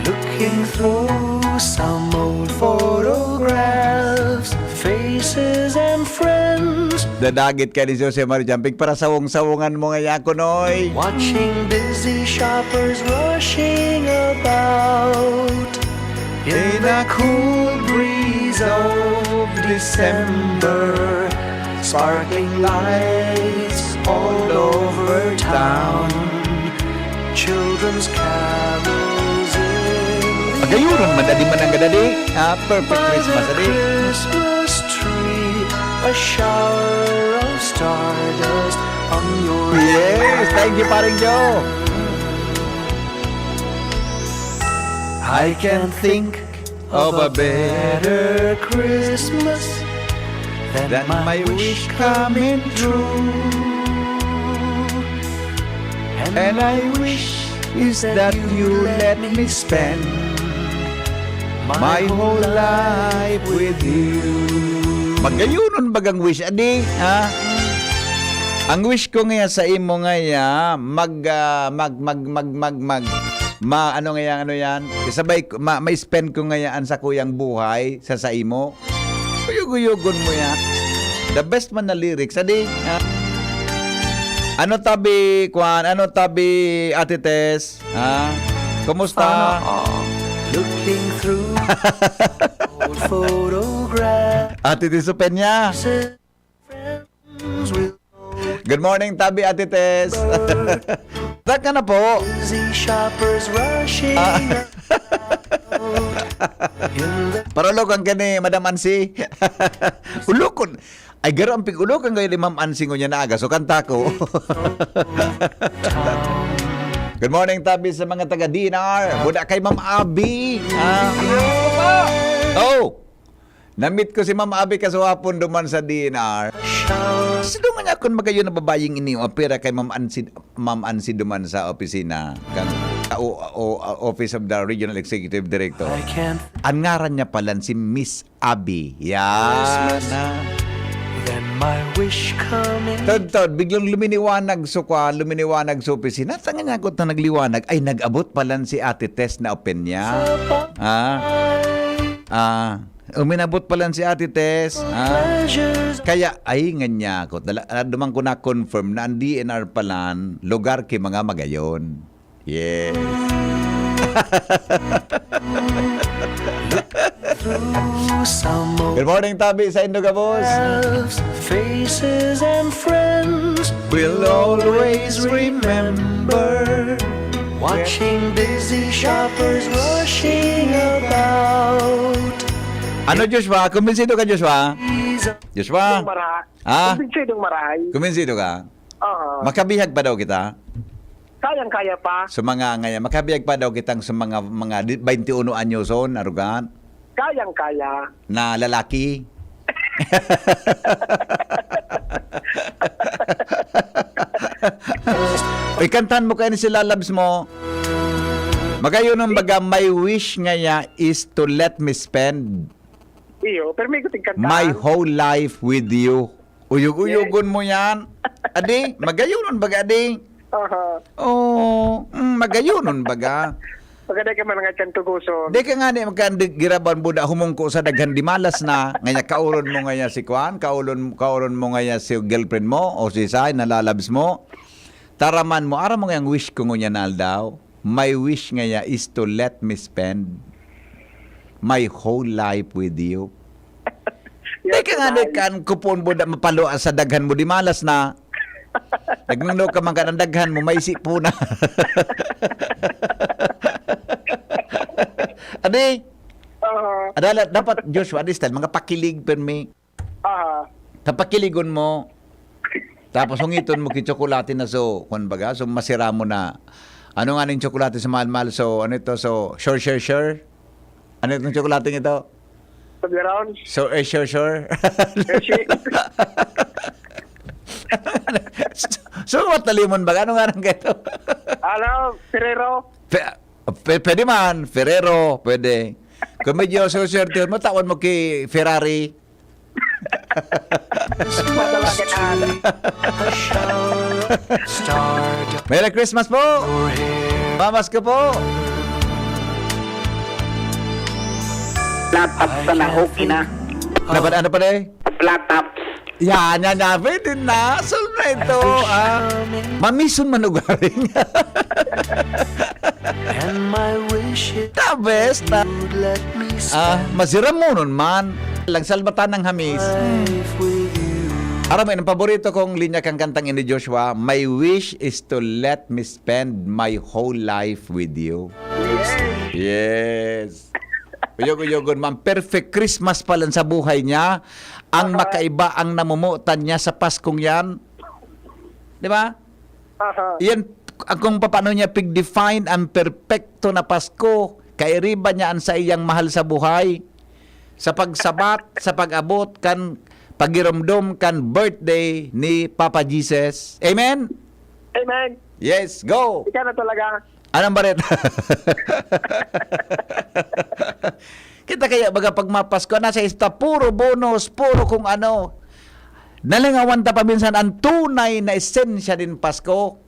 Looking through some old photographs, faces and friends. Dadagit ka ni Jose Marie Jamping para sawong-sawungan mo ngayon ko, Noy. Watching busy shoppers rushing about in a cool breeze of December. Sparkling lights all over town. Children's carols in the Magayuron, madali man ang gadali. Perfect Christmas, adi. Christmas tree, a shower of stardust on your Yes, thank you, paring Joe. I can't think of a better Christmas than my wish coming true. And I wish is that you let me spend my whole life with you. Magayunon bagang wish, adi, ha? Ang wish ko nga sa imo nga ya, ano nga yan, ano yan? Isabay, may spend ko nga yan sa kuyang buhay, sa imo. Uyug-uyugon mo yan. The best man na lyrics, adi, ha? Ano tabi, Kwan? Ano tabi, Ate Tess? Ha? Kumusta? Looking through old photographs. Ate Tess Peña. Good morning, tabi, Ate Tess. Saan ka na po? Busy shoppers rushing Paralogan ka ni Madam Ansi. Ulukon. Ay, garo ang pig-ulokan kayo ni Ma'am Ansi ko niya na aga. So, kanta ko. Good morning, tabi sa mga taga-DNR. Buda kay Ma'am Abby. Oh! Namit ko si Ma'am Abby kaswapon duman sa DNR. Sino nga niya kung magayon na babaying ini opera kay Ma'am Ansi duman sa opisina. Kang Office of the Regional Executive Director. Ang ngaran niya pala si Miss Abby. Yan. Then my wish coming. Tod, biglang luminiwanag sa opisina. Sa nga ko na nagliwanag, ay nag-abot pala si Ate Tess na open niya. Uminabot pala si Ate Tess. Kaya, ay nga niya ko. Dumang ko na-confirm na ang DNR pala lugar kay mga magayon. Yes. Good morning, tabi sa Indogabos. Faces and friends We'll always remember watching busy shoppers rushing about. Ano, Joshua? Kumbinsido ka, Joshua? Joshua? Kumbinsidong marahay. Kumbinsido ka? Makabihag pa daw kita? Kayang-kaya pa. Sa mga ngayon, makabihag pa daw kitang sa mga 21 anyoson, arugan? Kayang-kaya. Na lalaki? Uy, kantan mo kayo ni sila, labs mo. Magayon ng baga, my wish ngaya is to let me spend Iyo, pero may kuting kantaan. my whole life with you. Uyug-uyugon mo yan. Adi, magayon ng baga, adi. Magayon baga. Pagkada ka man nga tuguson. Di ka nga ni magkandiraban buda humungko sa daghan di malas na. Ngaya kauron mo ngaya si Kwan, kauron mo ngaya si girlfriend mo o si Sai nalalabs mo. Taraman mo, ara mo ngayang wish ko ngunya nal daw. My wish ngaya is to let me spend my whole life with you. Di ka nga ni kan kupon buda mapalo sa daghan mo di malas na. Nagmano ka man ka ng daghan mo, may isip po na. Adi, Dapat, Joshua, this style, mga pakilig per me. Kapakiligon mo, tapos hungiton mo kitsokolate na so, kung baga, so masira mo na. Ano nga ng tsokolate sa mahal-mahal? So, ano ito? So, sure. Ano itong tsokolate ito? So, sure. So, matalimon ba? Ano nga nang ito? Ferrero. Pwede man, Ferrero, pwede. Kung medyo sure, matawan mo kay Ferrari. Merry Christmas po! Mamas ko po! Flat tops na okay na. Ano pa eh? Flat tops. Yan, pwede na. Solve na ito. Mamison manugaring. And my wish is The best. you'd let me spend Masira mo nun man. Lang salbatan ng hamis. life with you. Aram, ang paborito kong linya kang kantang ini Joshua, my wish is to let me spend my whole life with you. Yes. Uyog-uyogon, ma'am. Perfect Christmas pa lang sa buhay niya. Ang makaiba ang namumutan niya sa Paskong yan. Di ba? Yan, kung paano niya pig-define ang perfecto na Pasko. Kairiba niya ang sa iyang mahal sa buhay. Sa pagsabat, sa pag-abot, kan pagiramdom, kan birthday ni Papa Jesus. Amen? Amen. Yes, go! Ika na talaga. Anong barit? Kita kaya baga pag mapasko nasa ista puro bonus, puro kung ano. Nalingawan ta paminsan ang tunay na esensya din Pasko.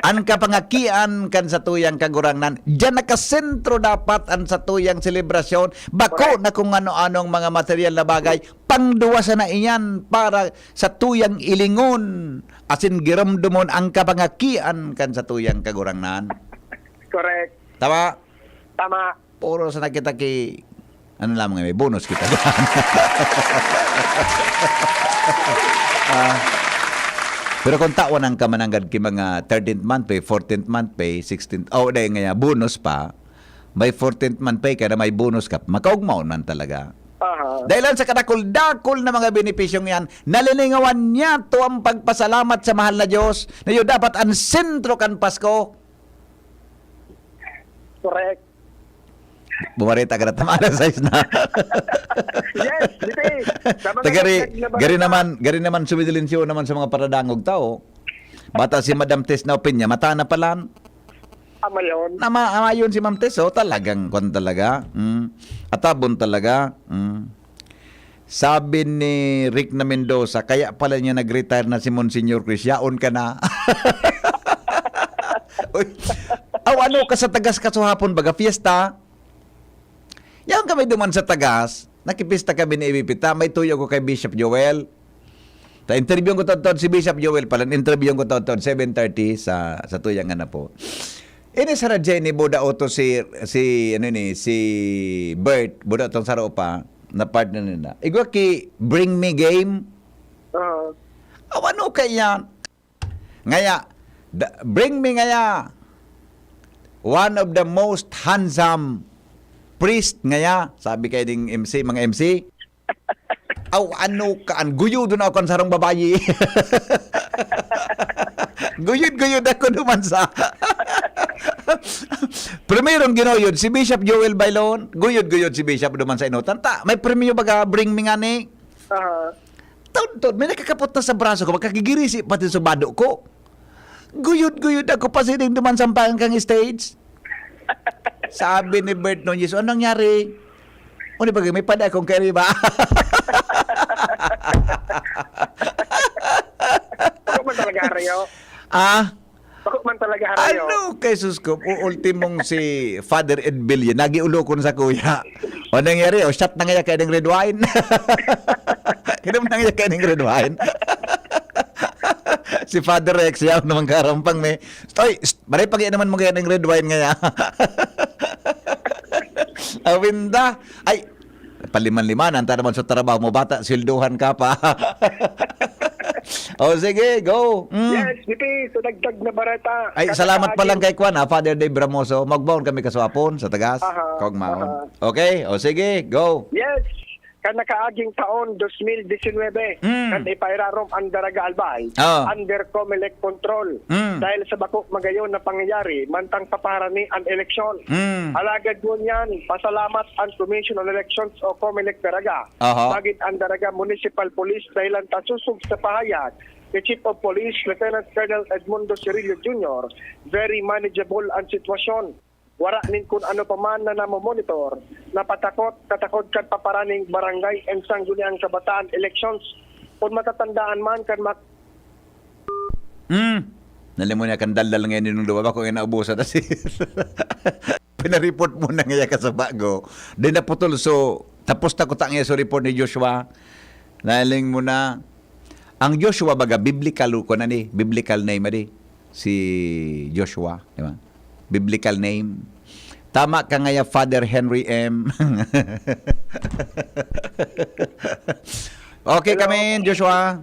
Ang kapangakian kan sa tuyang kagurangnan. Diyan nakasentro dapat ang sa tuyang selebrasyon. Bako na kung ano-anong mga material na bagay. Pangduwa na iyan para sa tuyang ilingon. Asin giramdumon ang kapangakian kan sa tuyang kagurangnan. Correct. Tama? Tama. Puro sa nakita ki ano lang may bonus kita. Pero kung tawan ang kamananggad ki mga 13th month pay, 14th month pay, 16th, dahil nga bonus pa, may 14th month pay kaya may bonus ka, makaugmaon man talaga. Dahil lang sa kadakol-dakol na mga benepisyong yan, nalilingawan niya to ang pagpasalamat sa mahal na Diyos na yun dapat ang sentro kan Pasko. Correct. Bumarita ka na tamala size na. Yes, dito Gari naman sumidilinsyo naman sa mga paradangog tao. Bata si Madam Tess na opinya, mata na pala. Amayon. Amayon si Ma'am Tess, talagang kwan talaga. Atabon talaga. Sabi ni Rick na Mendoza, kaya pala niya nag-retire na si Monsignor Chris, yaon ka na. Uy, ano ka sa Tagas kasuhapon baga fiesta? Yan kami duman sa Tagas, nakipista kami ni Ibipita, may tuyo ko kay Bishop Joel. Ta-interview ko taon si Bishop Joel pala, interview ko taon 7:30 sa tuyang na po. Ini sa radya ni Buda Oto si Bert, Buda Oto sa pa na partner nila. Igwa ki Bring Me Game. Ano kaya? Ngaya, Bring Me ngaya. One of the most handsome priest ngaya, sabi kay ding MC, mga MC. Ano ka, guyo doon ako sa sarong babayi. Guyod ako naman sa. Primerong ginoyod, si Bishop Joel Bailon, guyod si Bishop naman sa inutan. May premyo baga, Bring Me nga ni. Taon, may nakakapot na sa braso ko, magkakigirisi pati sa bado ko. Guyod ako pa sining naman sa kang stage. Sabi ni Bert noon, Yeso, anong nangyari? O di ba, may pada akong kaya ba? Bakit man talaga harayo? Bakit man talaga harayo? Ano kay Susko? Ultimong si Father Ed Billion, nagiulokon sa kuya. O nangyari, shot na nga kaya ng red wine. Kinam na nga kaya ng red wine. Si Father Rex, yaw naman karampang may. Oy, maray pag naman mo kaya ng red wine nga. Awinda. Ay, paliman-liman. Anta naman sa trabaho mo, bata, silduhan ka pa. O sige, go. Yes, BP, so dagdag na barata. Ay, salamat pa lang kay Kwan, Father Dave Bramoso. Magbaon kami kaswapon sa Tagas. Aha, Kogmaon. Okay, o sige, go. Yes, kanakaaging taon 2019, kan ipairarom ang Daraga Albay under COMELEC control. Dahil sa bakok magayon na pangyayari, mantang paparani ang eleksyon. Alagad mo niyan, pasalamat ang Commission on Elections o COMELEC Daraga. Bagit ang Daraga Municipal Police dahil ang tasusog sa pahayag the Chief of Police, Lieutenant Colonel Edmundo Cirillo Jr., very manageable ang sitwasyon. Wara nin kung ano pa man na namomonitor, napatakot, katakot kan paparaning barangay and sangguniang kabataan elections. Kung matatandaan man kan Nalimon niya kan daldal ngayon nung luwa ko yung naubusan na si pinareport mo na ngayon ka sa bago. Di naputol, so tapos na ko tangya sa report ni Joshua. Naling mo na ang Joshua baga biblical ko na ni, biblical name adi si Joshua, di ba? Biblical name. Tama ka nga Father Henry M. Okay kami, Joshua.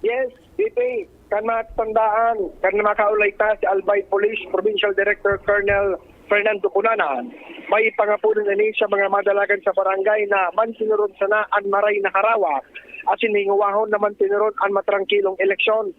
Yes, BP, kan matandaan, kan makaulay ta si Albay Police Provincial Director Colonel Fernando Cunanan, may pangapunan na niya sa mga madalagan sa barangay na man sinurod sana ang maray na harawak at siningawahon naman tinurod ang matrangkilong eleksyon.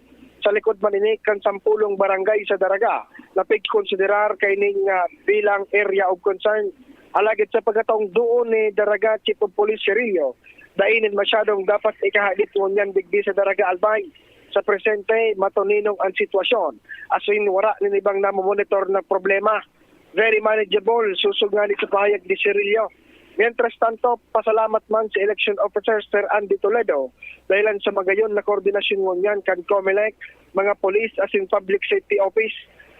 Sa likod maninik kan 10 barangay sa Daraga na pig-konsiderar kay ning bilang area of concern. Alagid sa pagkataong doon ni Daraga Chief of Police Cirillo, dainin masyadong dapat ikahadit ngunyan digdi sa Daraga Albay. Sa presente, matuninong ang sitwasyon. As in, wara nin ibang namomonitor na problema. Very manageable, susugali sa pahayag ni Cirillo. Mientras tanto, pasalamat man sa Election Officer Sir Andy Toledo dahilan sa magayon na koordinasyon ngunyan kan COMELEC, mga police as in Public Safety Office.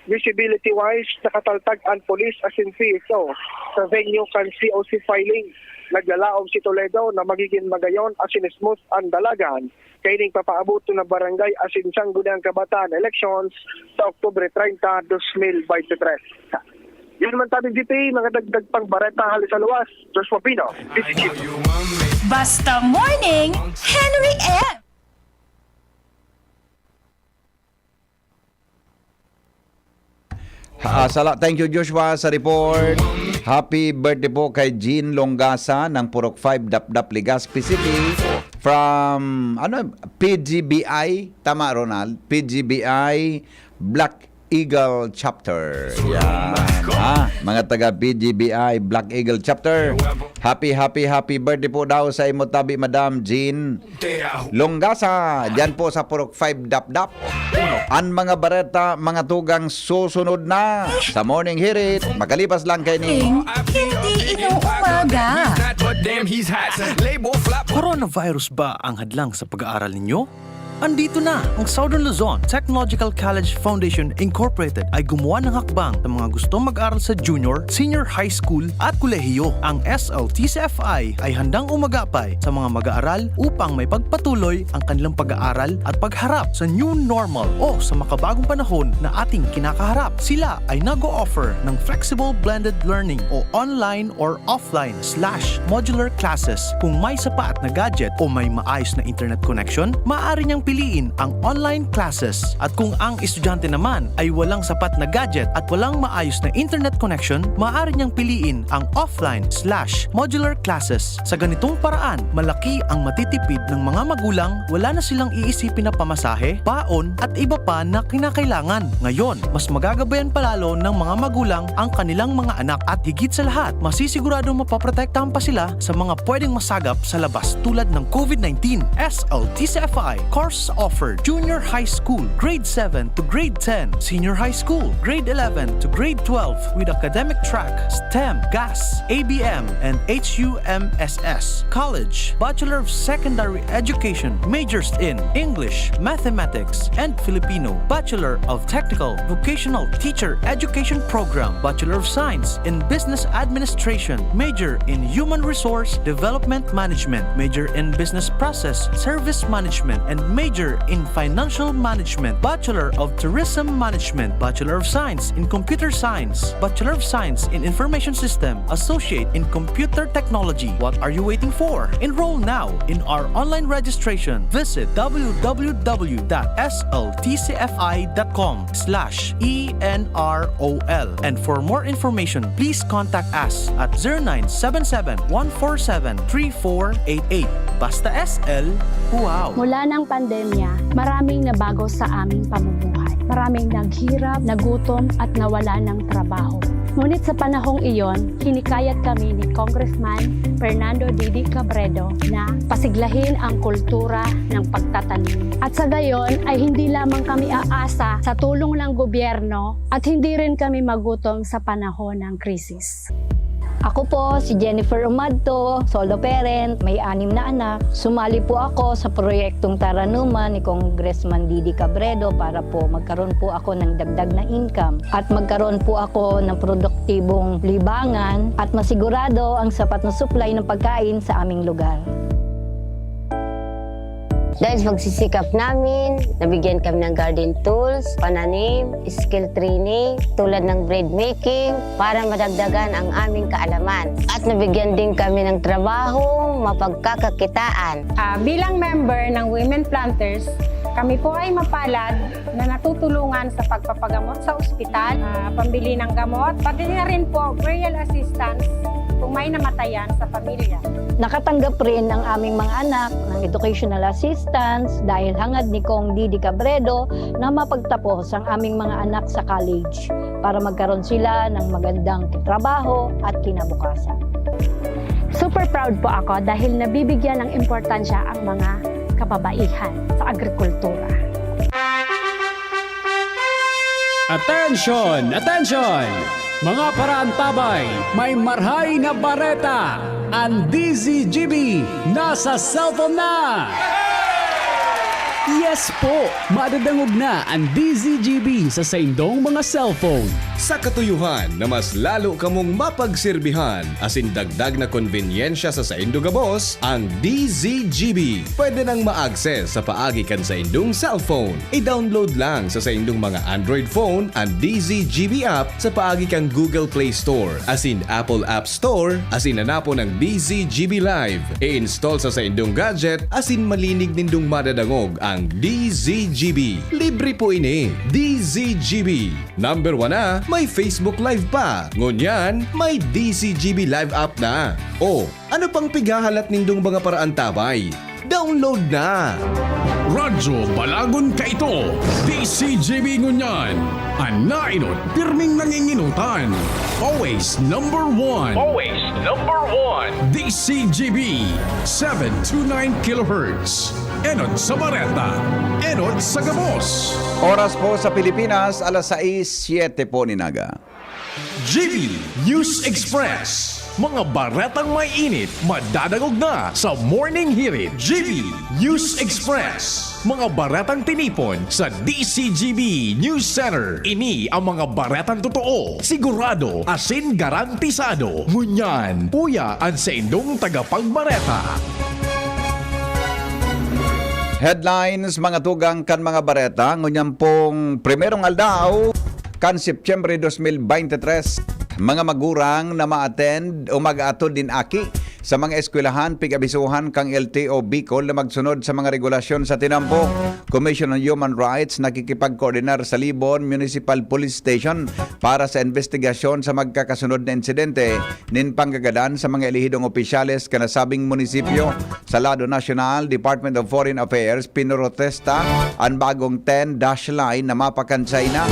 Visibility-wise, nakataltag ang police as in PSO sa venue kan COC filing. Naglalaom si Toledo na magiging magayon as in smooth ang dalagan kay ning papaabot na barangay as in Sangguniang Kabataan elections sa Oktubre 30, 2023. Yun man tabi DP, mga dagdag pang bareta halis sa luwas. Joshua Pino, Basta Morning, Henry M. Thank you Joshua sa report. Happy birthday po kay Jean Longasa ng Purok 5 Dapdap Legazpi City from PGBI, tama Ronald, PGBI Black Eagle Chapter. Yan. Mga taga PGBI Black Eagle Chapter. Happy birthday po daw sa imo tabi Madam Jean Longasa. Diyan po sa Purok 5 Dapdap. Ang mga bareta, mga tugang susunod na sa Morning Hirit. Makalipas lang kay ni Hindi inuumaga. Coronavirus ba ang hadlang sa pag-aaral ninyo? Andito na ang Southern Luzon Technological College Foundation Incorporated ay gumawa ng hakbang sa mga gustong mag-aral sa junior, senior high school at kolehiyo. Ang SLTCFI ay handang umagapay sa mga mag-aaral upang may pagpatuloy ang kanilang pag-aaral at pagharap sa new normal o sa makabagong panahon na ating kinakaharap. Sila ay nag-o-offer ng flexible blended learning o online or offline/modular classes. Kung may sapat na gadget o may maayos na internet connection, maaari niyang piliin ang online classes. At kung ang estudyante naman ay walang sapat na gadget at walang maayos na internet connection, maaari niyang piliin ang offline/modular classes. Sa ganitong paraan, malaki ang matitipid ng mga magulang, wala na silang iisipin na pamasahe, baon at iba pa na kinakailangan. Ngayon, mas magagabayan palalo ng mga magulang ang kanilang mga anak at higit sa lahat, masisiguradong mapaprotektahan pa sila sa mga pwedeng masagap sa labas tulad ng COVID-19. SLTCFI course offered junior high school, grade 7 to grade 10, senior high school, grade 11 to grade 12 with academic track, STEM, GAS, ABM, and HUMSS. College, Bachelor of Secondary Education, majors in English, Mathematics, and Filipino. Bachelor of Technical Vocational Teacher Education Program, Bachelor of Science in Business Administration, major in Human Resource Development Management, major in Business Process Service Management, and major in Financial Management, Bachelor of Tourism Management, Bachelor of Science in Computer Science, Bachelor of Science in Information System, Associate in Computer Technology. What are you waiting for? Enroll now in our online registration. Visit www.sltcfi.com/ENROL. And for more information, please contact us at 0977-147-3488. Basta SL, wow! Mula ng pandemya, maraming nabago sa aming pamumuhay. Maraming naghirap, nagutom at nawala ng trabaho. Ngunit sa panahong iyon, hinikayat kami ni Congressman Fernando Didi Cabredo na pasiglahin ang kultura ng pagtatanim. At sa gayon ay hindi lamang kami aasa sa tulong ng gobyerno at hindi rin kami magutom sa panahon ng krisis. Ako po si Jennifer Umadto, solo parent, may 6 na anak. Sumali po ako sa proyektong Taranuman ni Congressman Didi Cabredo para po magkaroon po ako ng dagdag na income at magkaroon po ako ng produktibong libangan at masigurado ang sapat na supply ng pagkain sa aming lugar. Dahil sa pagsisikap namin, nabigyan kami ng garden tools, pananim, skill training, tulad ng bread making, para madagdagan ang aming kaalaman. At nabigyan din kami ng trabaho, mapagkakakitaan. Bilang member ng Women Planters, kami po ay mapalad na natutulungan sa pagpapagamot sa ospital, pambili ng gamot, pati na rin po burial assistance kung may namatayan sa pamilya. Nakatanggap rin ang aming mga anak ng educational assistance dahil hangad ni Kong Didi Cabredo na mapagtapos ang aming mga anak sa college para magkaroon sila ng magandang trabaho at kinabukasan. Super proud po ako dahil nabibigyan ng importansya ang mga kababaihan sa agrikultura. Attention! Attention! Mga parantabay, may marhay na bareta! Ang DZGB nasa cellphone na! Yes po! Madadangog na ang DZGB sa saindong mga cellphone. Sa katuyuhan na mas lalo kamong mapagserbihan asin dagdag na konbenyensya sa saindo gabos, ang DZGB pwede nang ma-access sa paagi kan sa indong cellphone. I-download lang sa saindong mga Android phone ang DZGB app sa paagi kang Google Play Store asin Apple App Store asin hanapo ng DZGB Live. I-install sa saindong gadget asin malinig nindong madadangog ang DZGB. Libre po ini. DZGB. Number 1 na, may Facebook Live pa. Ngunyan, may DZGB Live app na. O, ano pang pigahalat nindong mga paraan tabay? Download na! Radyo Balagon ka ito, DCGB ngunyan. Anainot, pirming nanginginutan. Always number 1. Always number 1. DCGB, 729 kHz. Enot sa Bareta, enot sa Gabos. Oras po sa Pilipinas, alas 6:07 po ni Naga. GB News Express. Mga baretang may init, madadagog na sa Morning Hirit. GB News Express. Mga baretang tinipon sa DCGB News Center. Ini ang mga baretang totoo, sigurado, asin garantisado. Ngunyan, puya ang sa indong tagapagbareta. Headlines mga tugang kan mga bareta ngunyan pong primerong aldaw kan Septyembre 2023 mga magurang na ma-attend o mag-atod din aki sa mga eskwelahan pig-abisuhan kang LTO Bicol na magsunod sa mga regulasyon sa tinampo. Commission on Human Rights nakikipag-koordinar sa Libon Municipal Police Station para sa investigasyon sa magkakasunod na insidente nin panggagadan sa mga elihidong opisyales kanasabing munisipyo. Sa lado national, Department of Foreign Affairs pinurotesta ang bagong 10-dash line na mapakansay na.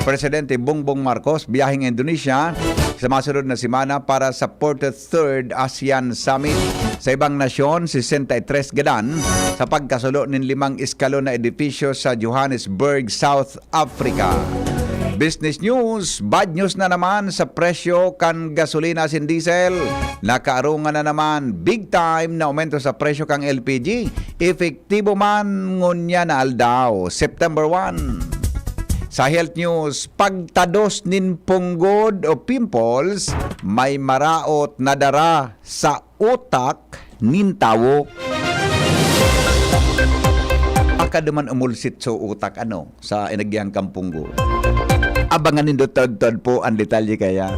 Presidente Bongbong Marcos biyaheng Indonesia sa masunod na semana para sa 43rd ASEAN Summit. Sa ibang nasyon, 63 gadan sa pagkasulo ng 5 eskalon na edifisyo sa Johannesburg, South Africa. Business news, bad news na naman sa presyo kan gasolina sin diesel. Nakaarungan na naman big time na aumento sa presyo kang LPG. Epektibo man ngunya na aldaw, September 1. Sa health news, pagtados nin punggod o pimples, may maraot na dara sa utak nin tawo. baka duman umulsit so utak sa inagyang Kampunggo. Abangan nindo tad po ang detalye kaya.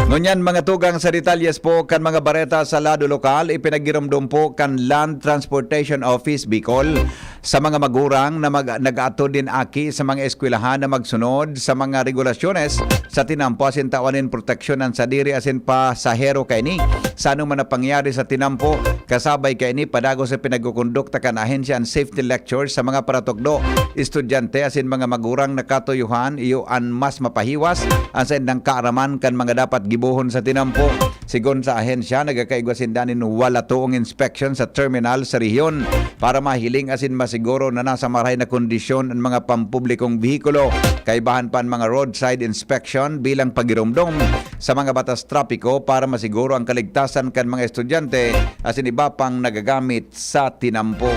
Ngunyan mga tugang sa detalyes po kan mga bareta sa lado lokal, ipinagiromdom po kan Land Transportation Office Bicol sa mga magurang na nag-ato din aki sa mga eskwelahan na magsunod sa mga regulasyones sa tinampo asin tawanin proteksyonan sa diri asin pasahero kay ni. Sa man na pangyari sa tinampo, kasabay kay ni padago sa pinagkukondukta kan ahensya and safety lectures sa mga paratokdo, estudyante asin mga magurang nakatuyuhan iyo an mas mapahiwas asin ng kaaraman kan mga dapat gibuhon sa tinampo. Sigon sa ahensya, nagakaigwasindanin wala tuong inspection sa terminal sa rehiyon para mahiling asin masiguro na nasa maray na kondisyon ang mga pampublikong bihikulo. Kaibahan pa ang mga roadside inspection bilang pagirumdom sa mga batas trapiko para masiguro ang kaligtasan kan mga estudyante asin iba pang nagagamit sa tinampo.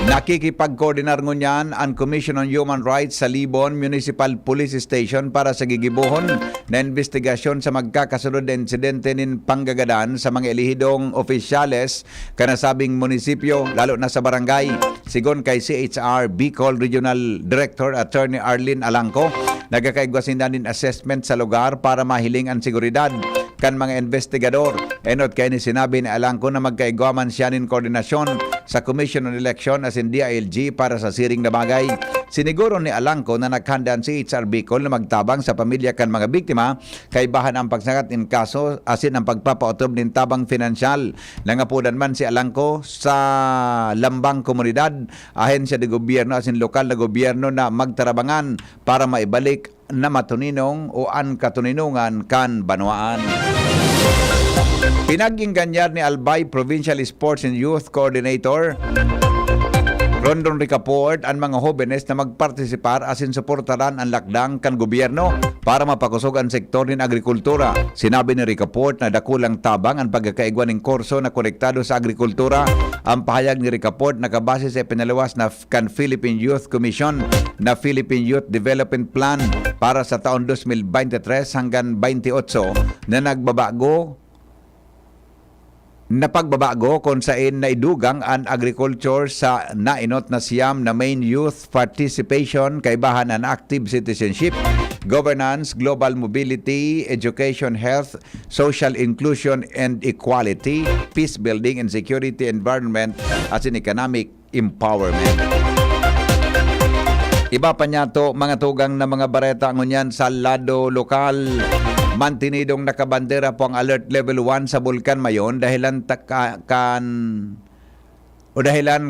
Nakikipag-coordinar ngunyan ang Commission on Human Rights sa Libon Municipal Police Station para sa gigibuhon na investigasyon sa magkakasunod na insidente nin panggagadan sa mga elihidong opisyales kanasabing munisipyo, lalo na sa barangay. Sigon kay CHR Bicol Regional Director Attorney Arlene Alangco, nagkakaigwasindan din assessment sa lugar para mahiling ang seguridad kan mga investigador. Enot kay ni sinabi ni Alangco na magkaigwaman siya nin koordinasyon sa Commission on Election as in DILG para sa siring na bagay. Siniguro ni Alangco na naghandaan si HR Bicol na magtabang sa pamilya kan mga biktima kay bahan ang pagsakat in kaso asin ang pagpapautob nin tabang finansyal. Nangapudan man si Alangco sa lambang komunidad, ahensya de gobyerno asin lokal na gobyerno na magtarabangan para maibalik na matuninong o an katuninungan kan banwaan. Pinag-inganyar ni Albay Provincial Sports and Youth Coordinator Rondon Ricaport ang mga jóvenes na magpartisipar asin suportaran ang lakdang kan gobyerno para mapakusog ang sektor ng agrikultura. Sinabi ni Ricaport na dakulang tabang ang pagkakaigwan ng kurso na konektado sa agrikultura. Ang pahayag ni Ricaport nakabase sa pinalawas na kan Philippine Youth Commission na Philippine Youth Development Plan para sa taon 2023 hanggang 28 na pagbabago kung saan naidugang ang agriculture sa nainot na siyam na main youth participation kaibahan ang active citizenship, governance, global mobility, education, health, social inclusion and equality, peace building and security environment as in economic empowerment. Iba pa niya to mga tugang na mga bareta ngunyan sa lado lokal. Mantinidong nakabandera po ang alert level 1 sa Bulkan Mayon dahilan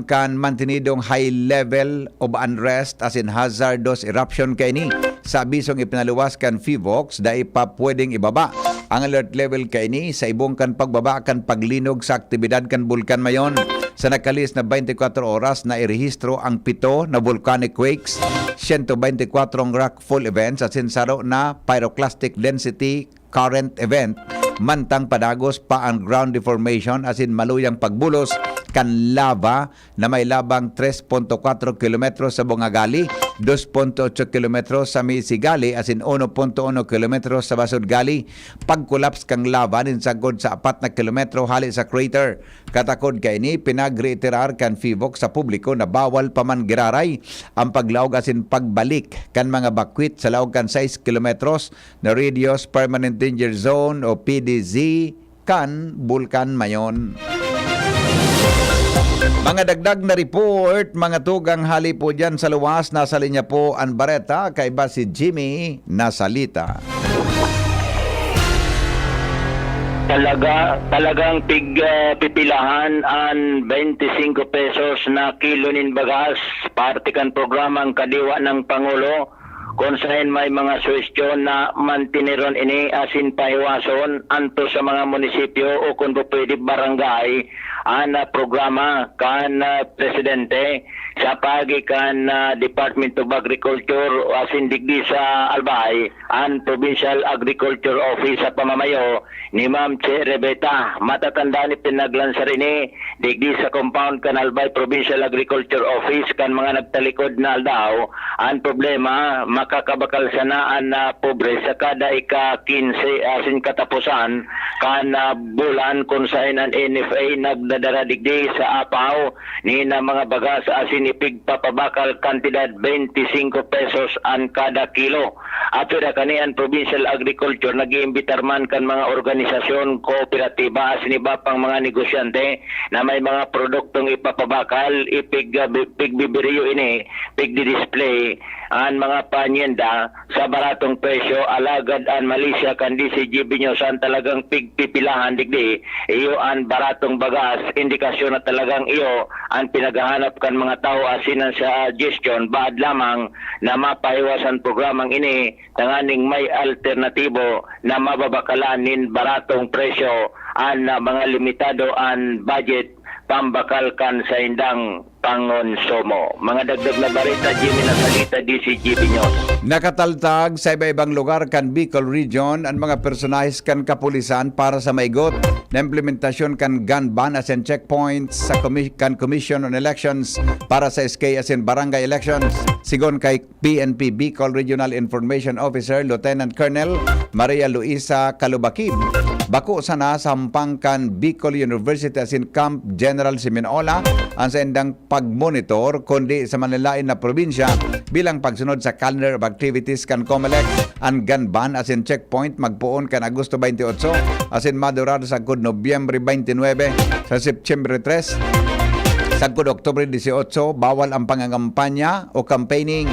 kan mantinidong high level of unrest as in hazardous eruption kay ni. Sa abisong ipinaluwas kan FIVOX dahil pa pwedeng ibaba ang alert level kay ni sa ibong kan pagbaba kan paglinog sa aktibidad kan Bulkan Mayon. Sa nakalis na 24 oras na irehistro ang 7 na volcanic quakes, 124 rockfall events at sinsaro na pyroclastic density current event, mantang padagos pa ang ground deformation as in maluyang pagbulos kan lava na may labang 3.4 kilometro sa Bungagali, 2.8 kilometro sa Misigali as in 1.1 kilometro sa Basudgali. Pagkulaps kang lava nin sagod sa 4 na kilometro hali sa crater. Katakod kay ni pinagreiterar kan FIVOX sa publiko na bawal pa man giraray ang paglaog as in pagbalik kan mga bakwit sa laog kan 6 kilometros na radius permanent danger zone o PDZ kan Bulkan Mayon. Mga dagdag na report, mga tugang hali po dyan sa luwas. Nasa linya po ang bareta, kaiba si Jimmy Nasalita. Talagang pipilahan ang 25 pesos na kilo nin bagas, partikan programang kadiwa ng Pangulo, kung saan may mga suwestyon na mantineron ini asin pahiwason anto sa mga munisipyo o kung pwede barangay ang programa kan presidente sa pagikan Department of Agriculture asin digdi sa Albay ang Provincial Agriculture Office sa pamamayo ni Ma'am Che Rebeta. Matatanda ni pinaglansar ini digdi sa compound kan Albay Provincial Agriculture Office kan mga nagtalikod na aldaw. Ang problema makakabakal sanaan na pobre sa kada ika-15 asin katapusan kan bulan kung saan ang NFA nagdadara digdi sa apaw ni na mga bagas asin ipigpapabakal kantidad 25 pesos ang kada kilo. Ato da kani ang Provincial Agriculture nag-iimbitar man kan mga organisasyon, kooperatiba asin iba pang mga negosyante na may mga produktong ipapabakal, ipigbibiriyo ini, pigdi-display ang mga panyenda sa baratong presyo alagad ang Malaysia kan DCGB nyo saan talagang pigpipilahan digdi iyo ang baratong bagas, indikasyon na talagang iyo ang pinaghahanap kan mga tao asinan sa gestion baad lamang na mapahiwasan programang ini tanganing may alternatibo na mababakalanin baratong presyo ang mga limitado ang budget pambakalkan sa indang pangonsumo. Mga dagdag na barita, Jimmy Nasalita, DCGB News. Nakataltag sa iba-ibang lugar kan Bicol Region ang mga personahes kan kapulisan para sa maigot na implementasyon kan gun ban as in checkpoints sa Commission on Elections para sa SK as in barangay elections. Sigon kay PNP Bicol Regional Information Officer Lieutenant Colonel Maria Luisa Calubakib. Bako sana sampangkan Bicol University as in Camp General Simeola ang sa indang pagmonitor kundi sa manlilain na probinsya bilang pagsunod sa calendar of activities kan COMELEC ang gun ban as in checkpoint magpuon kan Agosto 28 as in madurar sa good Nobyembre 29 sa September 3 sa good Oktubre 18 bawal ang pangangampanya o campaigning.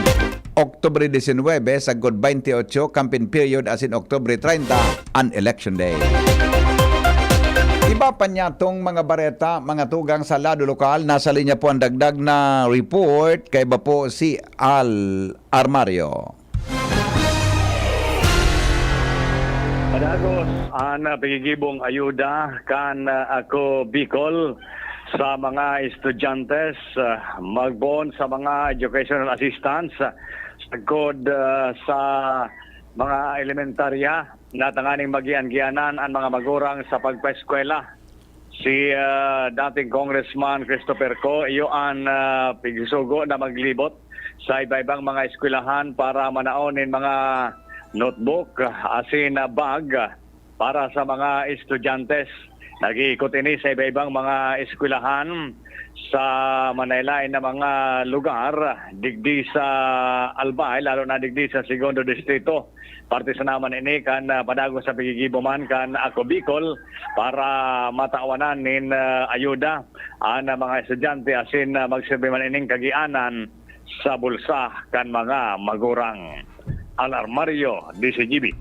Oktubre 19 sa good 28 campaign period as in Oktubre 30 an election day. Iba pa niya tong mga bareta, mga tugang sa lado lokal. Nasa linya po ang dagdag na report kay ba po si Al Armario. Padagos ang pagigibong ayuda kan ako Bicol sa mga estudyantes magboon sa mga educational assistants sagod sa mga elementarya na tanganing magian-gianan ang mga magurang sa pagpaeskwela. Si dating Congressman Christopher Co, iyo ang pigsugo na maglibot sa iba-ibang mga eskwelahan para manaonin mga notebook asin bag para sa mga estudyantes. Nag-iikot ini sa iba-ibang mga eskwelahan sa Manaylain na mga lugar, digdi sa Albay, lalo na digdi sa Segundo Distrito. Parte sa naman ini kan padagos sa pigigiboman kan ako Bicol para matawanan nin ayuda ang mga estudyante asin magsilbi man ining kagianan sa bulsa kan mga magurang. Al Armario, DCGB.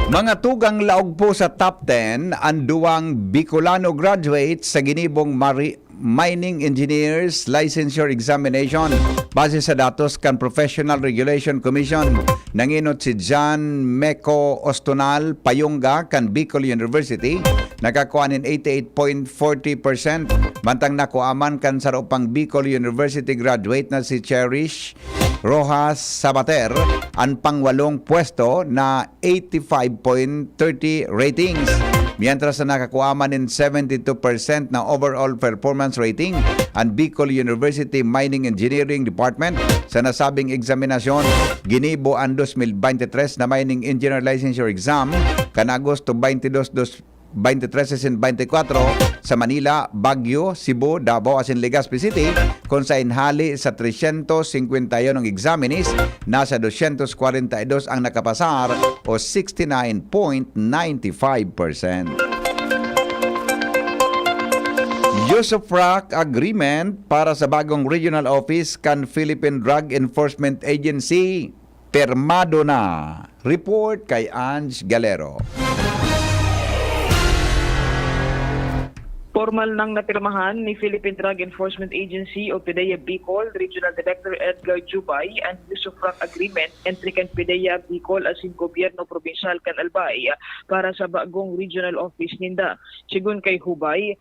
Mga tugang laog po sa top 10 ang duwang Bicolano graduates sa ginibong Mining Engineers Licensure Examination base sa datos kan Professional Regulation Commission. Nanginot si John Meco Ostonal Payunga kan Bicol University, nakakuha nin 88.40%. Mantang nakuaman kan sa upang Bicol University graduate na si Cherish Rojas Sabater ang pangwalong pwesto na 85.30 ratings. Mientras na nakakuha man in 72% na overall performance rating ang Bicol University Mining Engineering Department sa nasabing eksaminasyon. Ginibo ang 2023 na Mining Engineer Licensure Exam kan Agosto 23 asin 24 sa Manila, Baguio, Cebu, Davao asin Legazpi City kung sa inhali sa 351 ang examinees, nasa 242 ang nakapasar o 69.95%. Use of RAC agreement para sa bagong regional office kan Philippine Drug Enforcement Agency permado na. Report kay Ange Galero. Formal nang napirmahan ni Philippine Drug Enforcement Agency o PDEA Bicol Regional Director Edgar Jubay ang use of rank agreement entry kan PDEA Bicol asin gobyerno probinsal kan Albay para sa bagong regional office ninda. Sigun kay Hubay,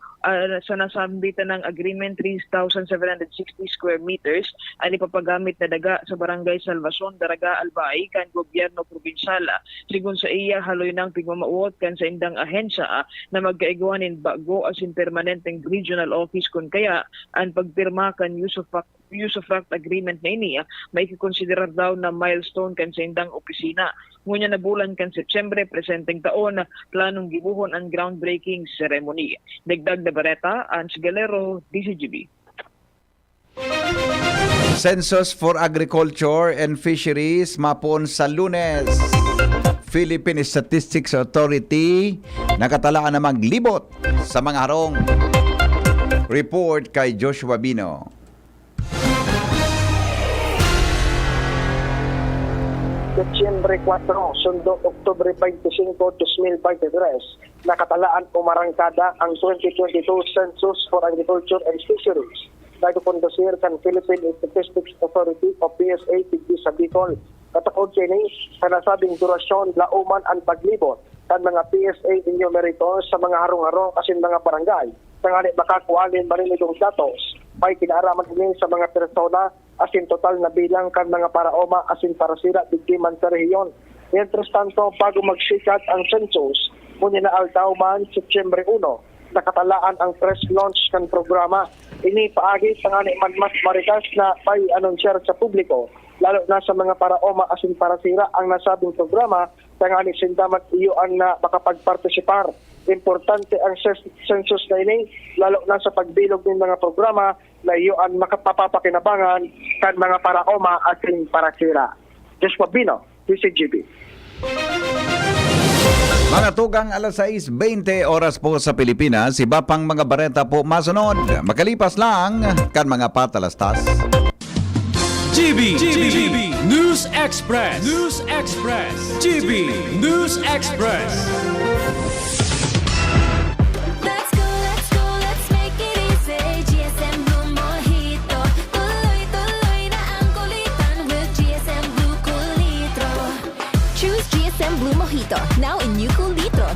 sa nasambitan ng agreement 3,760 square meters ang ipapagamit na daga sa barangay Salvacion, Daraga, Albay kan gobyerno probinsal. Sigun sa iya haloy ng pigmamauot kan sa indang ahensya na magkaigwanin bago asin permanenteng regional office kun kaya ang pagpirma kan use of rank agreement na ini may kikonsiderar daw na milestone kan sa indang opisina. Ngunya na bulan kan Setyembre presenteng taon planong gibuhon ang groundbreaking ceremony. Dagdag na Bareta, Ans Galero, DCGB. Census for Agriculture and Fisheries mapon sa Lunes. Philippine Statistics Authority nakatalaan na maglibot sa mga harong. Report kay Joshua Bino. Setyembre 4, sundo Oktubre 25, 2023, nakatalaan umarangkada ang 2022 Census for Agriculture and Fisheries. Nagkondosir kan Philippine Statistics Authority o PSA tigdi sa Bicol. Katakod kini sa nasabing durasyon lauman ang paglibot kan mga PSA enumerators sa mga harong-harong asin mga barangay. Tangani baka kualin marinidong datos. May kinaaraman din sa mga persona asin total na bilang kan mga paraoma asin parasira biktiman sa rehiyon. Mientras tanto, bago magsikat ang census, muna na altauman Setyembre 1, nakatalaan ang press launch kan programa. Ini paagi tangani mas marikas na may anunsyar sa publiko, lalo na sa mga paraoma asin parasira ang nasabing programa, tangani sindamat iyo ang na makapagpartisipar. Importante ang census na ini, lalo na sa pagbilog ng mga programa na iyo ang makapapakinabangan kan mga paraoma asin parasira. Joshua Bino, DCGB. Mga tugang alas 6:20 oras po sa Pilipinas, iba pang mga bareta po masunod. Makalipas lang kan mga patalastas. GB News Express. GB News Express. Let's go, let's make it easy. GSM Blue Mojito. Tuloy-tuloy na ang kulitan with GSM Blue Cool Litro. Choose GSM Blue Mojito, now in new Cool Litro.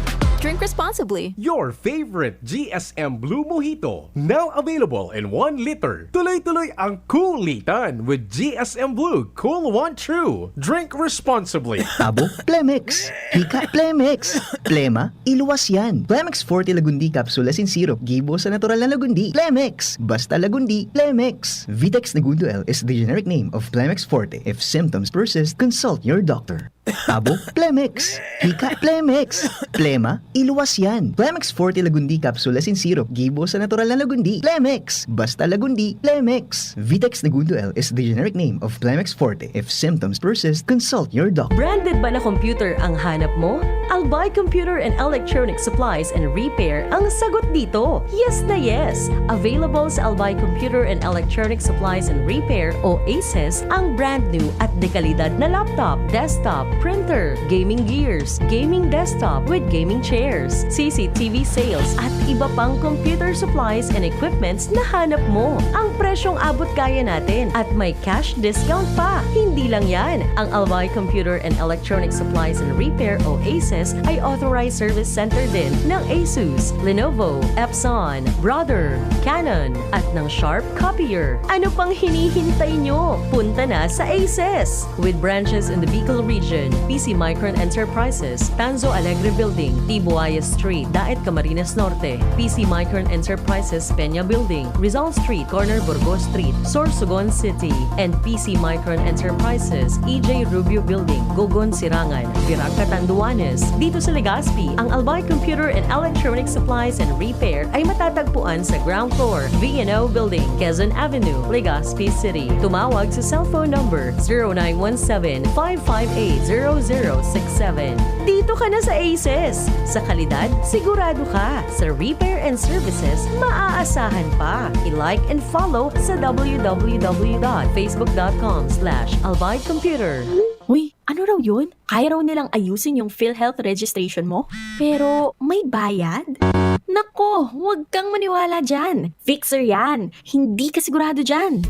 Drink responsibly. Your favorite GSM Blue Mojito, now available in 1 liter. Tuloy-tuloy ang kulitan with GSM Blue Cool One True. Drink responsibly. Tabo, Plemex. Hika, Plemex. Plema, iluwas yan. Plemex Forte Lagundi Capsule Asin Syrup. Gibo sa natural na lagundi. Plemex. Basta lagundi. Plemex. Vitex Nagundo L is the generic name of Plemex Forte. If symptoms persist, consult your doctor. Tabo, Plemex. Hika, Plemex. Plema, iluwas yan. Plemex Forte Lagundi Capsule Asin Syrup. Gibo sa natural na lagundi. Plemex. Basta lagundi. Plemex. Vitex Nagundo L is the generic name of Plemex Forte. If symptoms persist, consult your doctor. Branded ba na computer ang hanap mo? Albay Computer and Electronic Supplies and Repair ang sagot dito. Yes na yes! Available sa Albay Computer and Electronic Supplies and Repair o ACES ang brand new at dekalidad na laptop, desktop, printer, gaming gears, gaming desktop with gaming chairs, CCTV sales at iba pang computer supplies and equipments na hanap mo. Ang presyong abot kaya natin at may cash discount pa. Hindi lang yan. Ang Albay Computer and Electronic Supplies and Repair o ACES ay authorized service center din ng ASUS, Lenovo, Epson, Brother, Canon at ng Sharp Copier. Ano pang hinihintay nyo? Punta na sa ACES! With branches in the Bicol region, PC Micron Enterprises, Tanzo Alegre Building, Tibuaya Street, Daet Camarines Norte, PC Micron Enterprises, Peña Building, Rizal Street, Corner Burgos Street, Sorsogon City, and PC Micron Enterprises, EJ Rubio Building, Gogon Sirangan, Virac Catanduanes. Dito sa Legazpi, ang Albay Computer and Electronic Supplies and Repair ay matatagpuan sa ground floor, V&O Building, Quezon Avenue, Legazpi City. Tumawag sa cellphone number 0917-558-0067. Dito ka na sa ACES. Sa kalidad, sigurado ka. Sa repair and services, maaasahan pa. I-like and follow sa www.facebook.com/albaycomputer. Uy, ano Ano raw yun? Kaya raw nilang ayusin yung PhilHealth registration mo? Pero may bayad? Nako, huwag kang maniwala dyan. Fixer yan. Hindi ka sigurado dyan.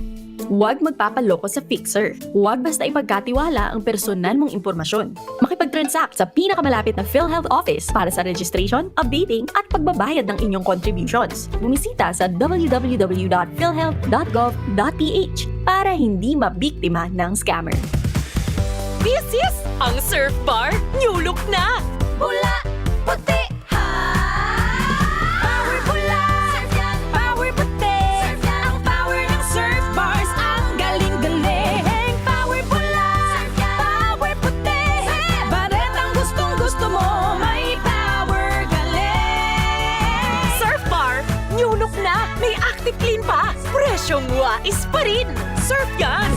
Huwag magpapaloko sa Fixer. Huwag basta ipagkatiwala ang personal mong impormasyon. Makipag-transact sa pinakamalapit na PhilHealth office para sa registration, updating at pagbabayad ng inyong contributions. Bumisita sa www.philhealth.gov.ph para hindi mabiktima ng scammer. This is ang Surf Bar New Look na! Pula, puti, Power pula! Power puti! Ang power ng Surf Bars ang galing-galing! Power pula! Power puti! Baretang gustong-gusto mo, may power galing! Surf Bar New Look na! May Active Clean pa! Presyong wais pa rin! Surf yan!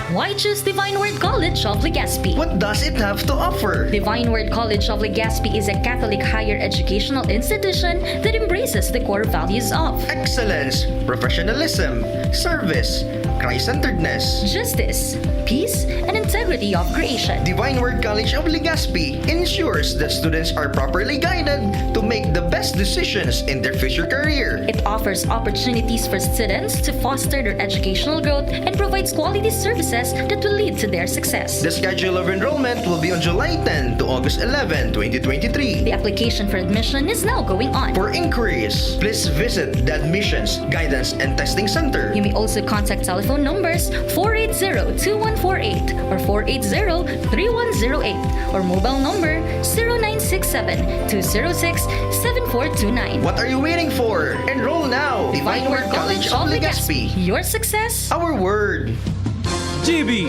Why choose Divine Word College of Legazpi? What does it have to offer? Divine Word College of Legazpi is a Catholic higher educational institution that embraces the core values of Excellence, professionalism, service, Christ-centeredness, justice, peace, and integrity of creation. Divine Word College of Legazpi ensures that students are properly guided to make the best decisions in their future career. It offers opportunities for students to foster their educational growth and provides quality services that will lead to their success. The schedule of enrollment will be on July 10 to August 11, 2023. The application for admission is now going on. For inquiries, please visit the Admissions, Guidance, and Testing Center. You may also contact telephone numbers 480-2148 or 480-3108 or mobile number 0967-206-7429. What are you waiting for? Enroll now! Divine Word College of Legazpi. Your success, our word. GB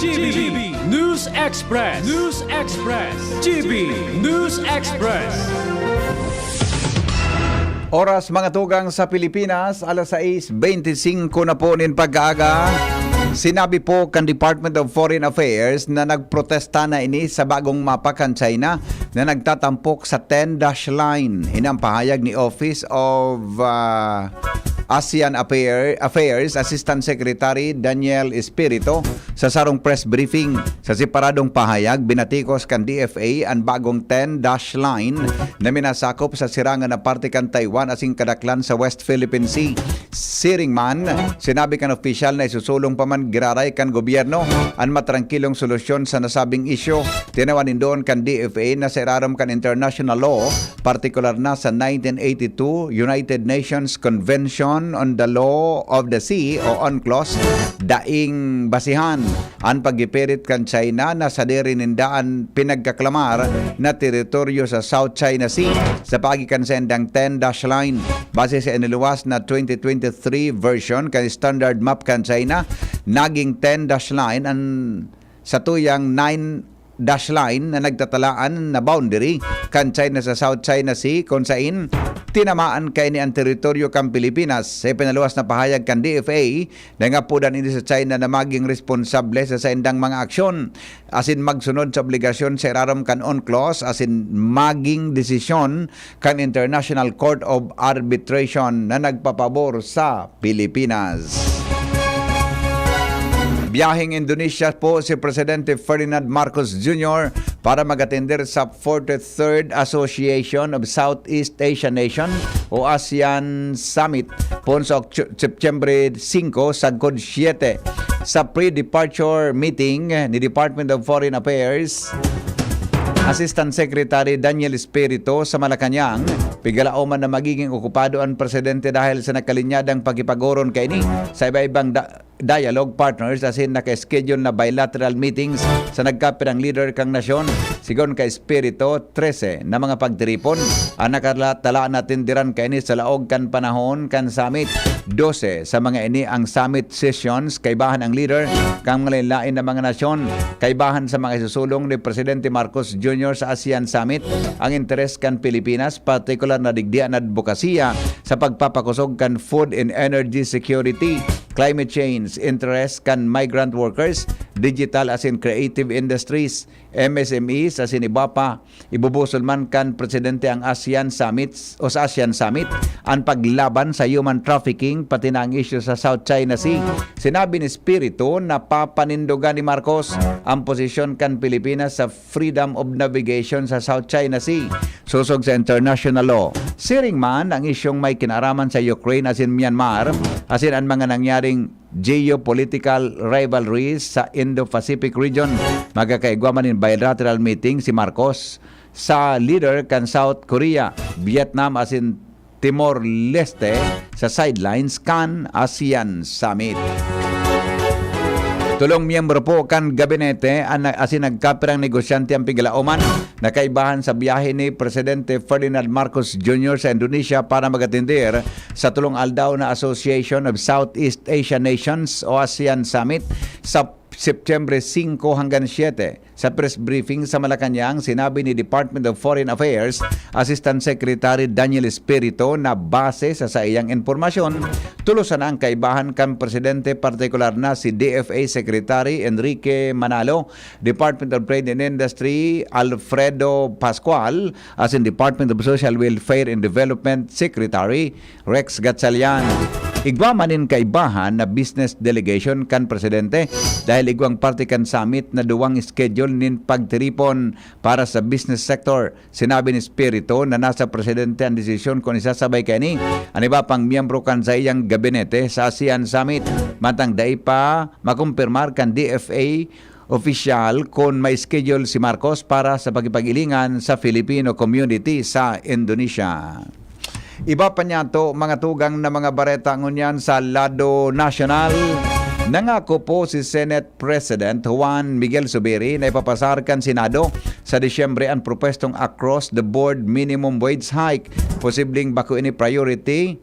News Express. News Express. GB News Express. Oras mga tugang sa Pilipinas, alas 6:25 na po nin pag-aaga. Sinabi po kan Department of Foreign Affairs na nagprotesta na ini sa bagong mapa kan China na nagtatampok sa 10-dash line. Inang pahayag ni Office of ASEAN Affairs Assistant Secretary Daniel Espirito sa sarong press briefing. Sa separadong pahayag, binatikos kan DFA ang bagong 10-dash line na minasakop sa sirangan na parte kan Taiwan asing kadaklan sa West Philippine Sea. Siring man, sinabi kan opisyal na isusulong pa man giraray kan gobyerno ang matrangkilong solusyon sa nasabing isyo. Tinawanin doon kan DFA na sa iraram kan international law, partikular na sa 1982 United Nations Convention on the Law of the Sea o UNCLOS, daing basihan ang paggipirit kan China na sa dirinindaan pinagkaklamar na teritoryo sa South China Sea sa pagikan sa endang 10-dash line. Base sa iniluwas na 2023 version kan standard map kan China, naging 10-dash line ang sa tuyang 9-dash line na nagtatalaan na boundary kan China sa South China Sea kung sain tinamaan kay ni ang teritoryo kan Pilipinas. Sa pinaluwas na pahayag kan DFA na nga po ini sa China na maging responsable sa saindang mga aksyon asin magsunod sa obligasyon sa iraram kan UNCLOS asin maging desisyon kan International Court of Arbitration na nagpapabor sa Pilipinas. Biyaheng Indonesia po si Presidente Ferdinand Marcos Jr. para mag-attender sa 43rd Association of Southeast Asian Nation o ASEAN Summit po sa September 5 sagkod 7 sa pre-departure meeting ni Department of Foreign Affairs Assistant Secretary Daniel Espirito sa Malacanang. Pigalaoman na magiging okupado ang presidente dahil sa nakalinyadang pagkipagoron kay ni sa iba-ibang dialogue partners asin naka-schedule na bilateral meetings sa nagkapirang leader kang nasyon. Sigon kay Espirito, 13 na mga pagtiripon ang nakatalaan natin diran kay ni sa laog kan panahon kan summit. 12 sa mga ini ang summit sessions kaibahan ang leader kang mga lain na mga nasyon. Kaibahan sa mga isusulong ni Presidente Marcos Jr. sa ASEAN Summit ang interes kan Pilipinas, partikular na digdian advokasya sa pagpapakusog kan food and energy security, climate change, interest kan migrant workers, digital as in creative industries, MSMEs as in iba pa. Ibubusol man kan presidente ang ASEAN Summit o sa ASEAN Summit ang paglaban sa human trafficking pati na ang issue sa South China Sea. Sinabi ni Espiritu na papanindogan ni Marcos ang posisyon kan Pilipinas sa freedom of navigation sa South China Sea. Susog sa international law. Siring man ang isyong may kinaraman sa Ukraine as in Myanmar, as in ang mga nangyaring geopolitical rivalries sa Indo-Pacific region. Magkakaigwaman in bilateral meeting si Marcos sa leader kan South Korea, Vietnam as in Timor-Leste sa sidelines kan ASEAN Summit. Tulong miyembro po kan gabinete asin nagkapirang negosyante ang piglaoman na kaibahan sa biyahe ni Presidente Ferdinand Marcos Jr. sa Indonesia para magatindir sa tulong aldaw na Association of Southeast Asian Nations o ASEAN Summit sa September 5 hanggang 7. Sa press briefing sa Malacanang, sinabi ni Department of Foreign Affairs Assistant Secretary Daniel Espiritu na base sa iyang informasyon, tulusan ang kaibahan kan Presidente, partikular na si DFA Secretary Enrique Manalo, Department of Trade and Industry Alfredo Pascual, as in Department of Social Welfare and Development Secretary Rex Gatchalian. Igwa manin kaibahan na business delegation kan Presidente dahil igwang parte kan summit na duwang schedule nin pagtiripon para sa business sector. Sinabi ni Espiritu na nasa Presidente ang desisyon kung isasabay kani ang iba pang miyembro kan sa iyang gabinete sa ASEAN Summit. Matang dai pa makumpirmar kan DFA official kung may schedule si Marcos para sa pagipag-ilingan sa Filipino community sa Indonesia. Iba pa niya to, mga tugang na mga bareta ngunyan sa lado nasyonal. Nangako po si Senate President Juan Miguel Zubiri na ipapasarkan Senado sa Disyembre ang propestong across-the-board minimum wage hike. Posibleng bako ini priority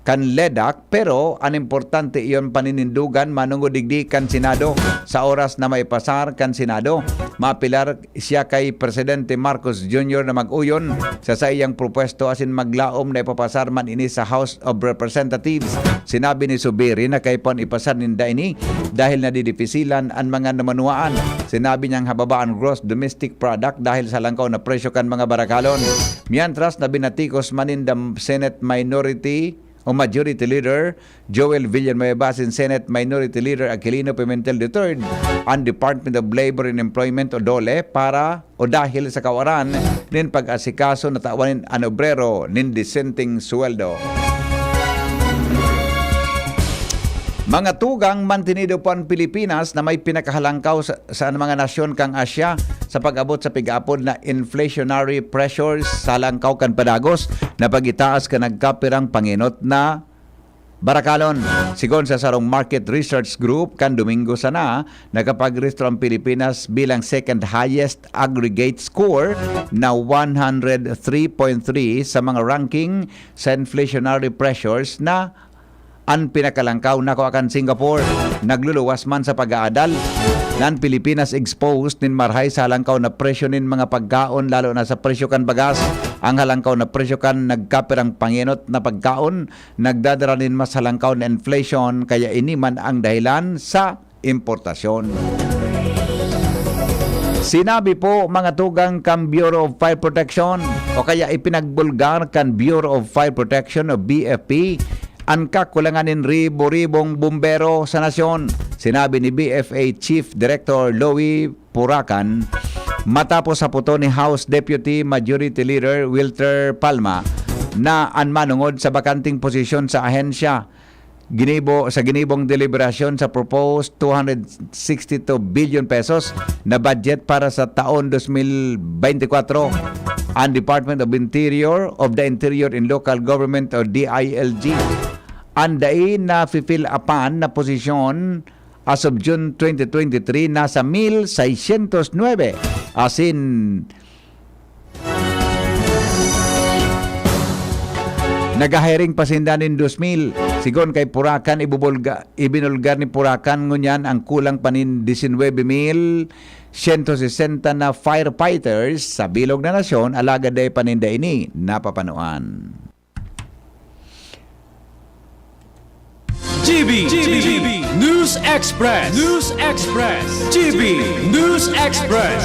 kan ledak, pero ang importante iyon paninindugan manungod digdi kan Senado sa oras na may pasar kan Senado. Mapilar siya kay Presidente Marcos Jr. na mag-uyon sa iyang propuesto asin maglaom na ipapasar man ini sa House of Representatives. Sinabi ni Zubiri na kay pon ipasar ninda ini dahil nadidipisilan ang mga namanuaan. Sinabi niyang hababaan gross domestic product dahil sa langkaw na presyo kan mga barakalon. Mientras na binatikos maninda Senate Minority o Majority Leader Joel Villanueva sin Senate Minority Leader Aquilino Pimentel III ang Department of Labor and Employment o DOLE para o dahil sa kawaran nin pag-asikaso na tawanin ang obrero nin dissenting sweldo. Mga tugang mantinido po ang Pilipinas na may pinakahalangkaw sa mga nasyon kang Asya sa pag-abot sa pig-apod na inflationary pressures sa halangkaw kan padagos na pag-itaas ka nagkapirang panginot na barakalon. Sigon sa sarong Market Research Group kan Domingo sana, nakapag-restro ang Pilipinas bilang second highest aggregate score na 103.3 sa mga ranking sa inflationary pressures na ang pinakalangkaw na ko akan Singapore. Nagluluwas man sa pag-aadal nan Pilipinas exposed nin marhay sa halangkaw na presyo nin mga pagkaon, lalo na sa presyo kan bagas. Ang halangkaw na presyo kan nagkapirang panginot na pagkaon, nagdadara nin mas halangkaw na inflation, kaya ini man ang dahilan sa importasyon. Sinabi po mga tugang kan Bureau of Fire Protection o kaya ipinagbulgar kan Bureau of Fire Protection o BFP ang kakulanganin ribo-ribong bumbero sa nasyon. Sinabi ni BFA Chief Director Louie Puracan matapos sa puto ni House Deputy Majority Leader Wilter Palma na anmanungod sa bakanting posisyon sa ahensya. Ginibong deliberasyon sa proposed 262 billion pesos na budget para sa taon 2024. Ang Department of the Interior and Local Government o DILG anday na fulfill apan na posisyon as of June 2023 nasa 1,609 asin nagahiring pasindanin 2,000. Sigon kay Puracan ibinulgar ni Puracan ngunyan ang kulang panin 19,160 na firefighters sa bilog na nasyon alaga day paninda ini napapanuan. GB News Express. GB News Express.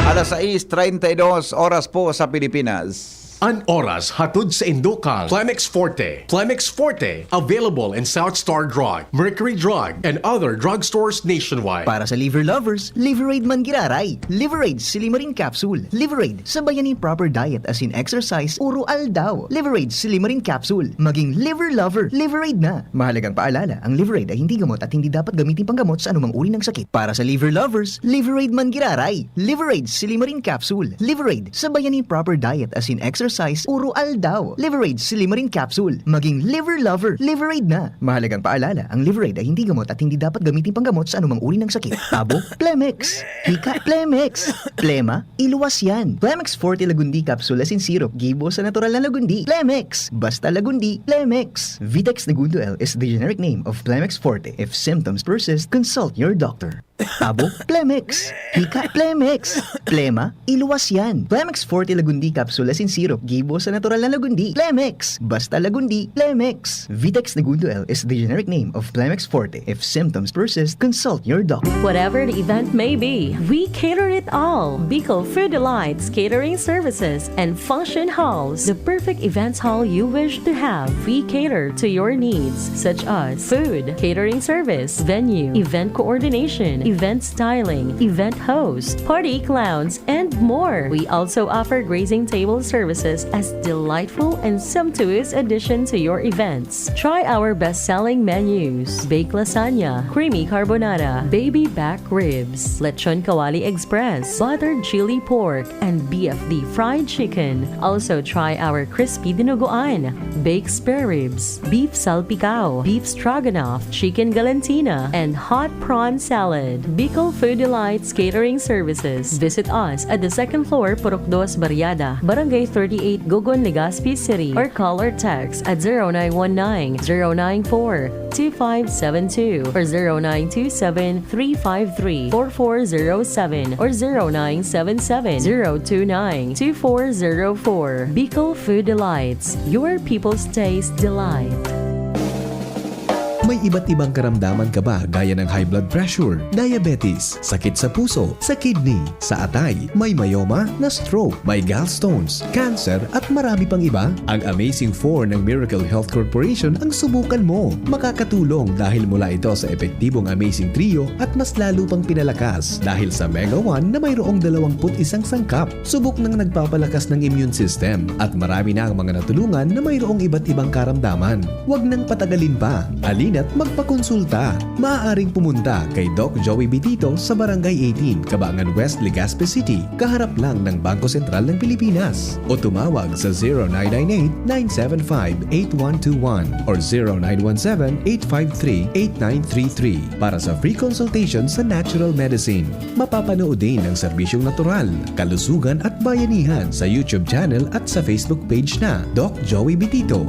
Alas 6:32 oras po sa Pilipinas. An oras hatod sa Indokal. Plemex Forte. Plemex Forte. Available in South Star Drug, Mercury Drug, and other drugstores nationwide. Para sa liver lovers, Liverade man giraray. Liverade Silimarin Capsule. Liverade, sabayan ni proper diet as in exercise, uro aldaw. Liverade Silimarin Capsule. Maging liver lover, Liverade na. Mahalagang paalala, ang Liverade ay hindi gamot at hindi dapat gamitin panggamot sa anumang uri ng sakit. Para sa liver lovers, Liverade man giraray. Liverade Silimarin Capsule. Liverade, sabayan ni proper diet as in exercise, uro aldaw. Liverade Silimarin Capsule. Maging liver lover, Liverade na. Mahalagang paalala, ang Liverade ay hindi gamot at hindi dapat gamitin panggamot sa anumang uri ng sakit. Tabo, Plemex. Hika, Plemex. Plema, iluwas yan. Plemex Forte Lagundi Capsule as in syrup, gibo sa natural na lagundi. Plemex. Basta lagundi, Plemex. Vitex Nagundo L is the generic name of Plemex Forte. If symptoms persist, consult your doctor. Tabo, Plemex. Hika, Plemex. Plema, iluwas yan. Plemex Forte Lagundi Capsule as in syrup, gibo sa natural na lagundi. Plemex. Basta lagundi, Plemex. Vitex Nagundo L is the generic name of Plemex Forte. If symptoms persist, consult your doctor. Whatever the event may be, we cater it all. Bicol Food Delights Catering Services and Function Halls, the perfect events hall you wish to have. We cater to your needs, such as food, catering service, venue, event coordination, event styling, event host, party clowns, and more. We also offer grazing table services as delightful and sumptuous addition to your events. Try our best-selling menus: baked lasagna, creamy carbonara, baby back ribs, lechon kawali express, buttered chili pork, and BFD fried chicken. Also try our crispy dinuguan, baked spare ribs, beef salpicao, beef stroganoff, chicken galantina, and hot prawn salad. Bicol Food Delights Catering Services. Visit us at the second floor, Purok 2, Barriada, Barangay 38, Gogon, Legazpi City, or call or text at 0919-094-2572 or 0927-353-4407 or 0977-029-2404. Bicol Food Delights, your people's taste delight. May iba't ibang karamdaman ka ba gaya ng high blood pressure, diabetes, sakit sa puso, sa kidney, sa atay, may myoma, na stroke, may gallstones, cancer at marami pang iba? Ang Amazing 4 ng Miracle Health Corporation ang subukan mo. Makakatulong dahil mula ito sa epektibong Amazing Trio at mas lalo pang pinalakas dahil sa Mega 1 na mayroong 21 sangkap. Subok ng nagpapalakas ng immune system at marami na ang mga natulungan na mayroong iba't ibang karamdaman. Huwag nang patagalin pa. Alina't magpakonsulta. Maaaring pumunta kay Doc Joey Bitito sa Barangay 18, Cabangan West, Legazpi City, kaharap lang ng Bangko Sentral ng Pilipinas. O tumawag sa 0998-975-8121 or 0917-853-8933 para sa free consultation sa natural medicine. Mapapanood din ang serbisyong natural, kalusugan at bayanihan sa YouTube channel at sa Facebook page na Doc Joey Bitito.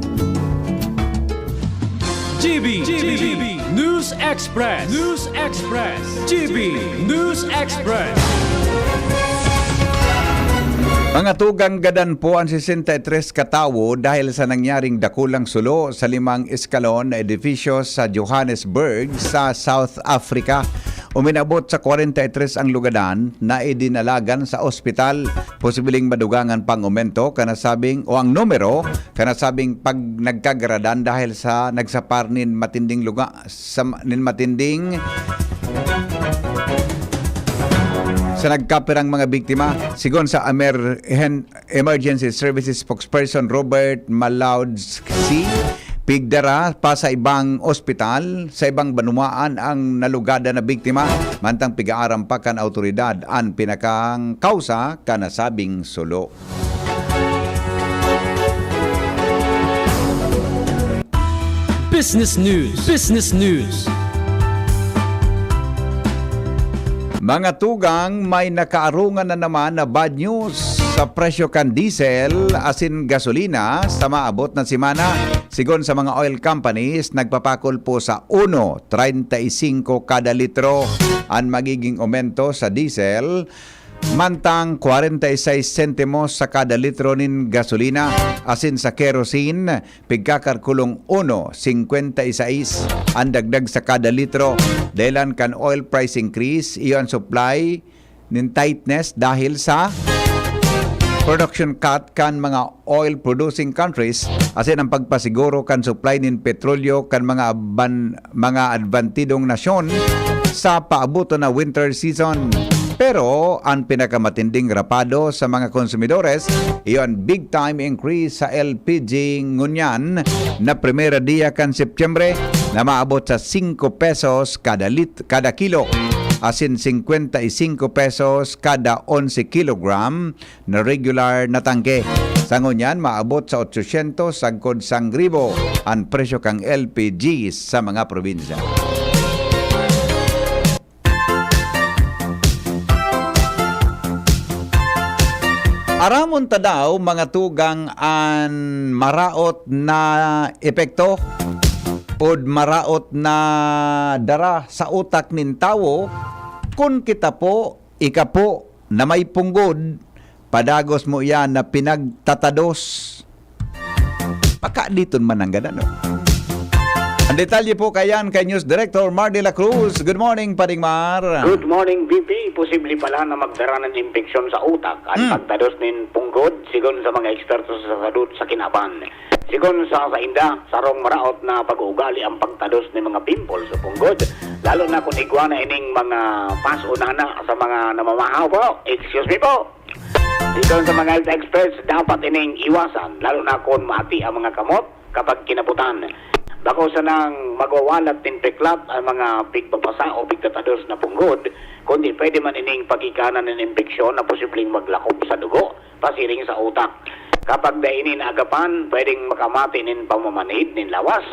GB News Express. GB News Express. Mga tugang gadan po ang 63 katawo dahil sa nangyaring dakulang sulo sa 5 eskalon na edifisyo sa Johannesburg sa South Africa. Uminabot sa 43 ang lugadan na idinalagan sa ospital. Posibleng madugangan pang aumento kanasabing o ang numero kanasabing pag nagkagradan dahil sa nagsapar nin matinding sa nagkapirang mga biktima. Sigon sa Emergency Services spokesperson Robert Malaudsky, pigdara pa sa ibang ospital, sa ibang banuaan ang nalugada na biktima, mantang pigaaram pa kan autoridad ang pinakang kausa kanasabing sulo. Business News. Mga tugang, may nakaarungan na naman na bad news sa presyo kan diesel asin gasolina sa maabot na simana. Sigon sa mga oil companies, nagpapakol po sa 1.35 kada litro ang magiging aumento sa diesel Mantang 46 sentimos sa kada litro nin gasolina, asin sa kerosene, pigkakarkulong 1.56 ang dagdag sa kada litro. Dahilan kan oil price increase, iyon supply nin tightness dahil sa production cut kan mga oil producing countries, asin ang pagpasiguro kan supply nin petrolyo kan mga advantidong nasyon sa paabuto na winter season. Pero ang pinakamatinding rapado sa mga konsumidores, iyon big time increase sa LPG ngunyan na primera dia kan Setyembre na maabot sa 5 pesos kada kilo, asin 55 pesos kada 11 kilogram na regular na tangke. Sa ngunyan, maabot sa 800 sagkod 1,000 ang presyo kang LPG sa mga probinsya. Aramon ta daw mga tugang an maraot na epekto pod maraot na dara sa utak nin tawo kung kita po, ika po na may punggod, padagos mo yan na pinagtatados. Paka dito man ang gana, no? Ang detalye po kayan kay News Director Mar de la Cruz. Good morning, Paring Mar. Good morning, VP. Posible pala na magdara ng impeksyon sa utak at pagtados nin punggod sigon sa mga eksperto sa sadut sa kinaban. Sigon sa inda, sarong maraot na pag-uugali ang pagtados ng mga pimples sa punggod. Lalo na kung igwa na ining mga pasunana sa mga namamahaw po. Excuse me po. Sigon sa mga health experts, dapat ining iwasan. Lalo na kung mati ang mga kamot kapag kinabutan. Bako sa nang magawalat din peklat ang mga pigbabasa o pigtatados na punggod, kundi pwede man ining pagikanan ng impeksyon na posibleng maglakob sa dugo, pasiring sa utak. Kapag dainin agapan, pwedeng makamati nin pamamanhid nin lawas,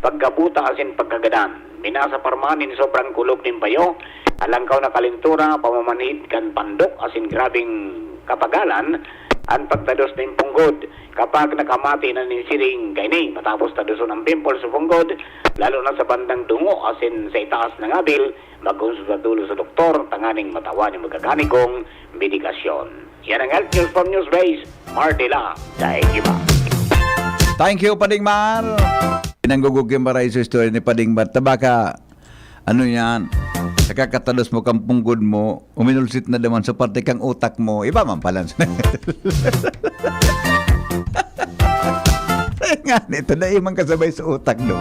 pagkabuta asin pagkagadan. Minasa parmanin sobrang kulog nin bayo, alangkaw na kalintura, pamamanhid kan pandok asin grabing kapagalan, ang pagtados ng punggod. Kapag nakamati na ninsiring kaini, matapos tadoson ang pimples sa punggod, lalo na sa bandang dungo, asin sa itaas ng abil, magkonsulta dulo sa doktor, tanganing matawan yung magaganikong medikasyon. Yan ang Health News from Newsbase, Martela, Daegiba. Thank you, Pading Mar. Pinanggugugim maray sa story ni Pading Mar. Tabaka, ano yan? Sa kakatalos mo kang punggod mo, uminulsit na naman sa parte kang utak mo, iba man pala. Nga nito, naimang kasabay sa utak naman.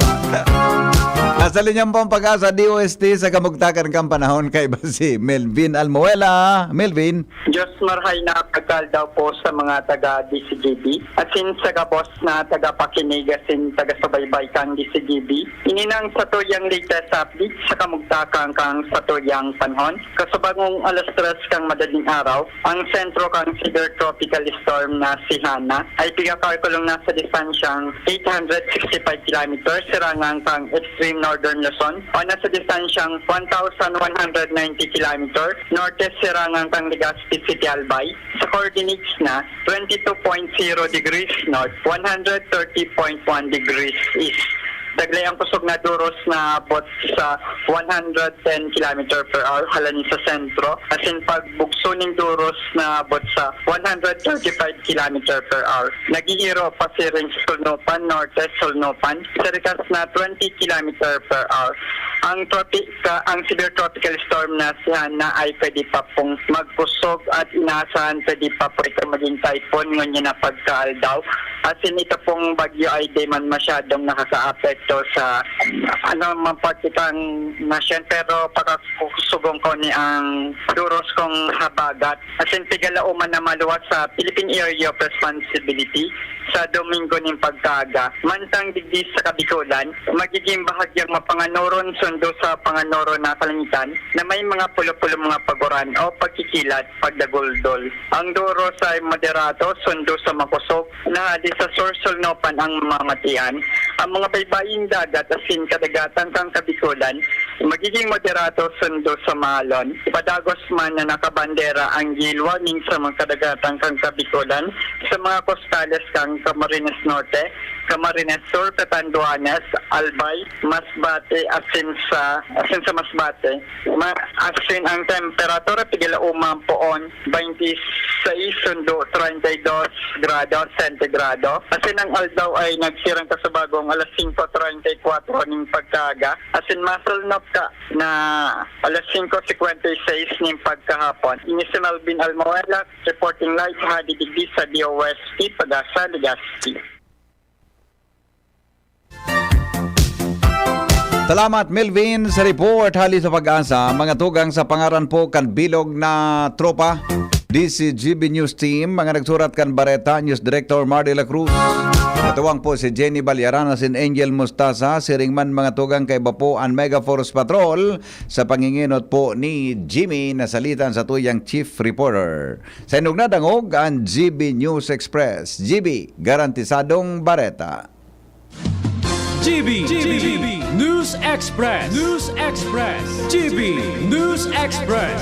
Nasa linyang pong pag-asa DOST sa kamugtakan kang panahon kay si Melvin Almuela. Melvin. Diyos marhay na pagkal daw po sa mga taga-DCGB at sin sa gabos na taga-pakinig sin taga-subaybay kang DCGB. Ininang sa tuyang latest update sa kamugtakan kang sa tuyang panahon. Kasabagong alas 3 kang madaling araw, ang sentro kang severe tropical storm na si Hana ay pigakalkulong nasa distansyang 865 km sirangang kang extreme northern Luzon o nasa distansyang 1,190 km norte sirangang kang Legazpi City, Albay sa coordinates na 22.0 degrees north, 130.1 degrees east. Daglay ang kusog na duros na abot sa 110 km per hour halani sa sentro. Asin pagbugso ng duros na abot sa 135 km per hour. Nagihiro pa si rin sa Sulnopan, Norte Sulnopan, sa rikas na 20 km per hour. Ang severe tropical storm na si Hana ay pwede pa pong magkusog at inaasahan pwede pa po ito maging typhoon ngunyan na pagkaaldaw. Asin ito pong bagyo ay di man masyadong nakaka-apekto sa mampakitang nasyon pero pagkakusugong ko ni ang duros kong habagat. Asin pigalauman na maluwas sa Philippine Area of Responsibility sa Domingo ng pagkaga. Mantang digdi sa Kabikulan, magiging bahagyang mapanganoron sundo sa panganoro na kalangitan na may mga pulo-pulo mga paguran o pagkikilat, pagdaguldol. Ang duros ay moderato sundo sa makusog na di sa Sorsolnopan ang mamatian. Ang mga baybaying dagat asin kadagatan kang Kabikulan, magiging moderato sundo sa Malon. Ipadagos man na nakabandera ang gilwaning sa mga kadagatan kang Kabikulan, sa mga kostales kang Camarines Norte, Camarines Sur, Petanduanes, Albay, Masbate, asin sa Masbate. Asin ang temperatura tigil umampoon 26.32 grado sentigrado. Asin ang aldaw ay nagsirang kasabagong alas 5:34 ning pagkaga. Asin masulnop ka na alas 5:56 ning pagkahapon. Ini si Melvin Almoela, reporting live hadidigdi sa DOST, Pagasa, Legazpi. Salamat Melvin sa report hali sa Pag-asa. Mga tugang sa pangaran po kan bilog na tropa. DCGB News Team, mga nagsurat kan Bareta, News Director Mar de la Cruz. Natuwang po si Jenny Balyarana, sin Angel Mustasa, si Ringman mga tugang kay Bapo ang Mega Force Patrol sa panginginot po ni Jimmy na salitan sa tuyang Chief Reporter. Sa inog na dangog ang GB News Express. GB, garantisadong Bareta. GB News Express. GB News Express.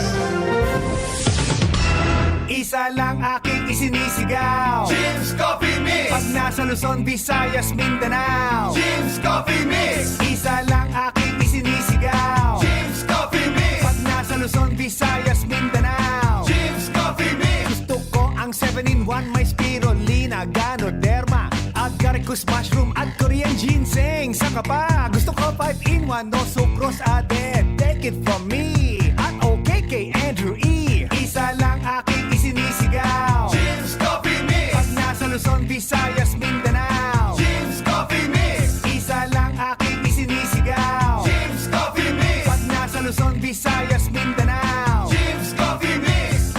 Isa lang aking isinisigaw, Jim's Coffee Mix. Pag nasa Luzon, Visayas, Mindanao, Jim's Coffee Mix. Isa lang aking isinisigaw, Jim's Coffee Mix. Pag nasa Luzon, Visayas, Mindanao, Jim's Coffee Mix. Gusto ko ang 7-in-1, may spirulina, ganoderma, agaricus mushroom at Korean ginseng. Saka pa, gusto ko 5-in-1, no sucrose added. Take it from me, at okay kay Andrew E. Isa lang aking isinisigaw, Jim's Coffee Mix. Pag nasa Luzon, Visayas, Mindanao, Jim's Coffee Mix. Isa lang aking isinisigaw, Jim's Coffee Mix. Pag nasa Luzon, Visayas, Mindanao, Jim's Coffee Mix.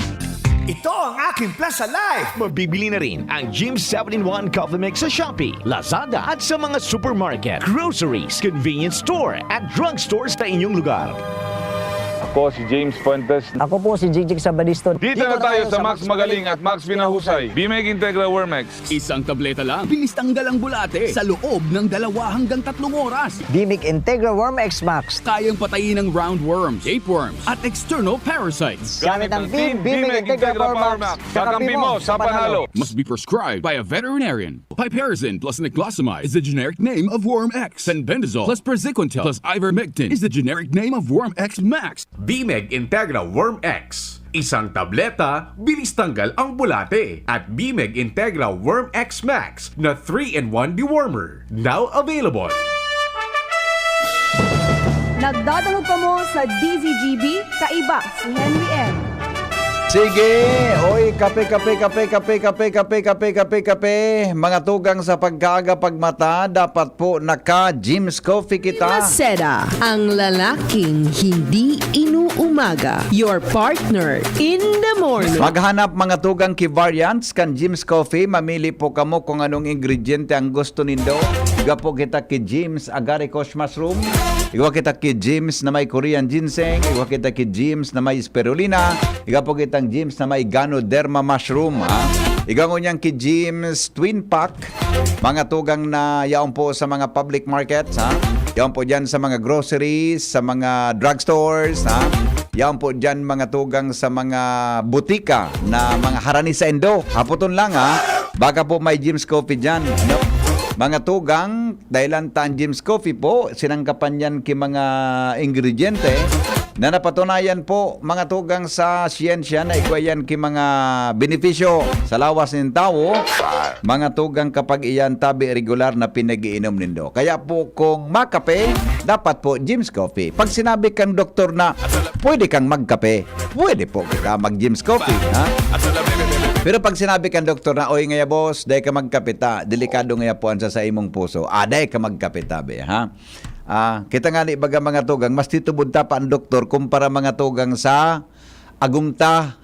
Ito ang aking Plus Alive. Mabibili na rin ang Jim's 7-in-1 Coffee Mix sa Shopee, Lazada at sa mga supermarket, groceries, convenience store at drugstores sa inyong lugar. Ako si James Fuentes. Ako po si Jigjig Sabadisto. Dito na tayo sa Max Magaling at Max Pinahusay. Bimeg Integra Wormex. Isang tableta lang. Bilis tanggal ang bulate sa loob ng 2 hanggang 3 oras. Bimig Integra Worm X Max. Kayang patayin ng roundworms, tapeworms, at external parasites. Gamit ang Bimig Integra Worm Max. Kakampi mo sa panalo. Must be prescribed by a veterinarian. Piperazine plus niclosamide is the generic name of Worm X. Fenbendazole plus praziquantel plus ivermectin is the generic name of Worm X Max. Bimeg Integra Worm X. Isang tableta, bilis tanggal ang bulate. At Bimeg Integra Worm X Max na 3-in-1 dewormer. Now available. Nagdadalo pa mo sa DZGB, kaiba si Henry M. Sige, oy, kape. Mga tugang sa pagkaga pagmata, dapat po naka Jim's Coffee kita. Maseda, ang lalaking hindi inuumaga. Your partner in the morning. Maghanap mga tugang ki variants kan Jim's Coffee. Mamili po kamo kung anong ingrediente ang gusto nindo. Iga po kita ki Jim's agaricus mushroom. Iga kita ki Jim's na may Korean ginseng. Iga kita ki Jim's na may spirulina. Iga po kita Jim's na may ganoderma mushroom. Igangon niyang ki Jim's Twin Pack. Mga tugang na yaon po sa mga public markets. Yaon po dyan sa mga groceries, sa mga drugstores. Yaon po dyan mga tugang sa mga butika na mga harani sa endo. Haputon lang baka po may Jim's Coffee dyan. Ano? Mga tugang, dahilan tan Jim's Coffee po, sinangkapan yan ki mga ingrediente na napatunayan po mga tugang sa siyensya na ikwayan ki mga benepisyo sa lawas ng tao, mga tugang kapag iyan tabi regular na pinag-iinom nindo. Kaya po kung makape, dapat po Jim's Coffee. Pag sinabi kang doktor na pwede kang magkape, pwede po kita mag-Jim's Coffee. Pero pag sinabi kang doktor na, oy ngaya boss, dahi ka magkapita, delikado ngaya po ang sa imong puso. Dahi ka magkapita, be, ha? Kita nga ni baga mga tugang, mas titubod ta pa ang doktor kumpara mga tugang sa agumta.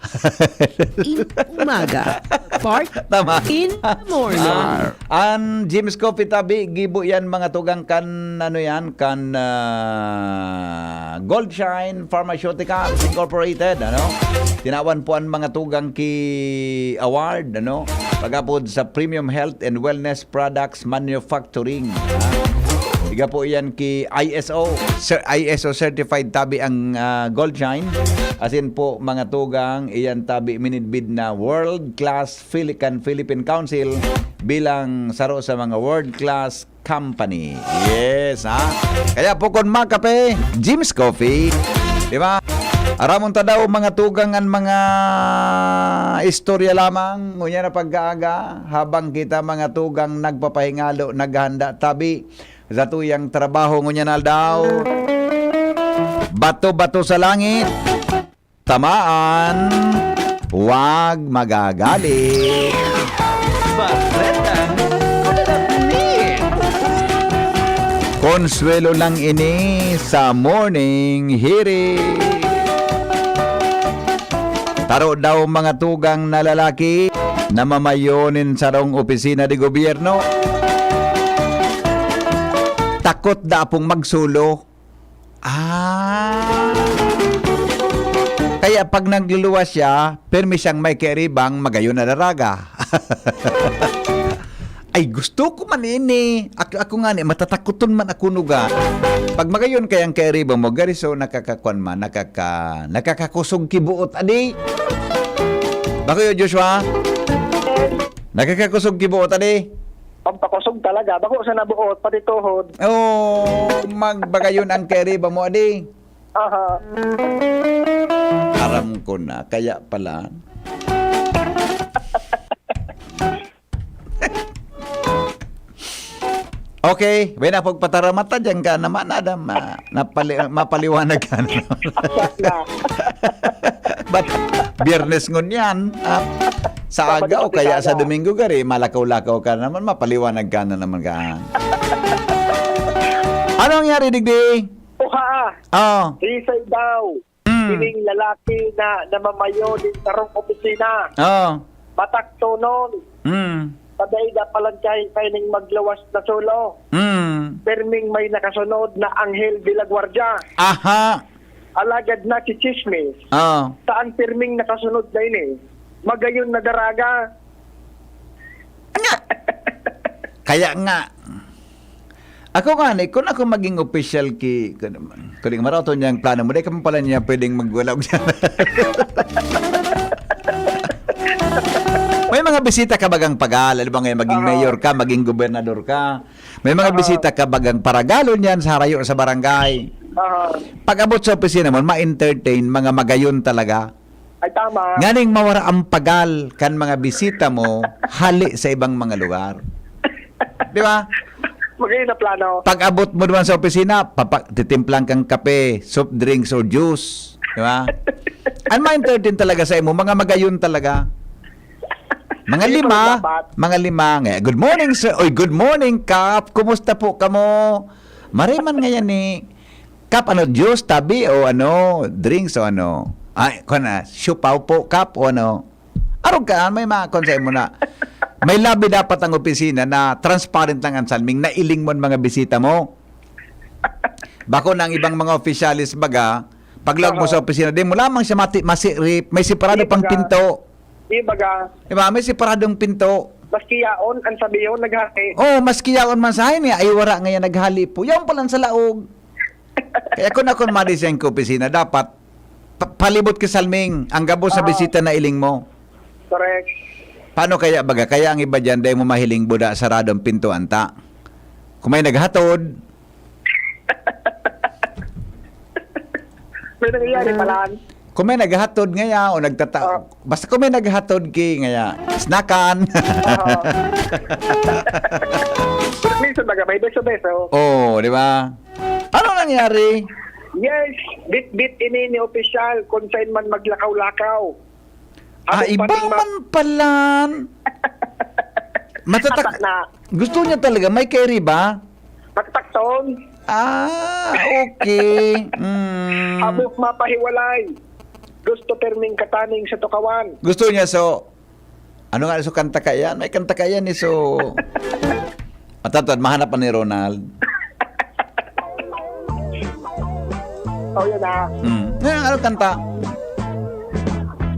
In umaga. Part Tama. in the morning. Ang Jim's Coffee tabi, gibo yan mga tugang kan, ano yan, kan Goldshine Pharmaceuticals Incorporated, ano? Tinawan po ang mga tugang ki award, ano? Pagapod sa Premium Health and Wellness Products Manufacturing. Iga po yan ki ISO certified tabi ang gold shine. Asin po mga tugang iyan tabi minidbid na World Class Philippine Council bilang saro sa mga world class company. Yes, ha? Kaya po kon makape, Jim's Coffee. Di ba? Aramon ta daw mga tugangan mga istorya lamang ngunya na pag-aaga habang kita mga tugang nagpapahingalo naghanda tabi sa tuyang trabaho ngunya na daw bato-bato sa langit tamaan huwag magagalit. Konsuelo lang ini sa morning hearing. Taro daw mga tugang na lalaki na mamayonin sa rong opisina di gobyerno. Takot da pong magsulo. Kaya pag nagluluwas siya, permi siyang may keribang magayon na daraga. Ay, gusto ko man ini. Ako nga ni, matatakuton man ako nuga. Pag magayon kayang keribang mo, gariso nakakakuan man, nakakakusog kibuot, adi. Bako yun, Joshua? Nakakakusog kibuot, adi. Pampakusog talaga. Bako sa nabuot, pati tuhod. Magbagayon ang keribang mo, adi. Aha. Aram ko na, kaya pala. Okay, wala pag pataramata dyan ka naman, Adam. Mapaliwanag ka na. But, biyernes ngun yan. Sa aga o kaya sa Domingo gari, malakaw-lakaw ka naman, mapaliwanag ka na naman ka. Ano nangyari, Digdi? Isay daw. Piling lalaki na namamayo din sa rong opisina. Matakto nun. Paday da palangkay kaining maglawas na solo. Perming may nakasunod na Anghel de la Guardia. Alagad na si Chismis. Saan perming nakasunod na ini? Magayon na daraga. Kaya nga. Ako nga ni, kung ako maging official kuning maraton niyang plano mo, di ka pala niya pwedeng magwalaw dyan. May mga bisita ka bagang pagal, alam ba ngayon, maging mayor ka, maging gobernador ka. May mga bisita ka bagang paragalon yan sa harayo sa barangay. Pag abot sa opisina mo, ma-entertain, mga magayon talaga. Ay, tama. Nganing mawara ang pagal kan mga bisita mo, hali sa ibang mga lugar. Di ba? Magayon na plano. Pag abot mo naman sa opisina, titimplang kang kape, soft drinks or juice. Di ba? Ang ma-entertain talaga sa imo, mga magayon talaga. Mga lima. Good morning, sir. Oy, good morning, Kap. Kumusta po kamo? Mariman ngayon ni Kap, juice, tabi, o drinks, o Ay, siupaw po, Kap, o Arog ka, may mga konsay mo na. May labi dapat ang opisina na transparent lang ang salming, na iling mo mga bisita mo. Bako ng ibang mga opisyalis baga, paglog mo sa opisina, di mo lamang siya masirip, may separado pang pinto. Ibaga. Diba, may separadong pinto. Maski yaon, ang sabi yun, naghati. Maski yaon man sa akin, ay wara ngayon naghali po. Yan palang sa laog. Kaya kung ako madisenk ko opisina, dapat palibot ka salming ang gabo sa bisita na iling mo. Correct. Paano kaya baga? Kaya ang iba dyan, dahil mo mahiling buda saradong pinto anta. Kung may naghatod. May nangyayari palaan. Kung may naghatod ngaya o basta kung may naghatod ngaya, snackan. Minsan baga, may beso-beso. Di ba? Ano nangyari? Yes, bit ini ni opisyal, kung saan man maglakaw-lakaw. Iba man pala. Gusto niya talaga, may carry ba? Matatakton. Okay. Habok mapahiwalay. Gusto perming kataning sa tukawan. Gusto niya ano nga kanta kayan? May kanta kayan Matatad, mahanap pa ni Ronald. Yan na. Ano kanta?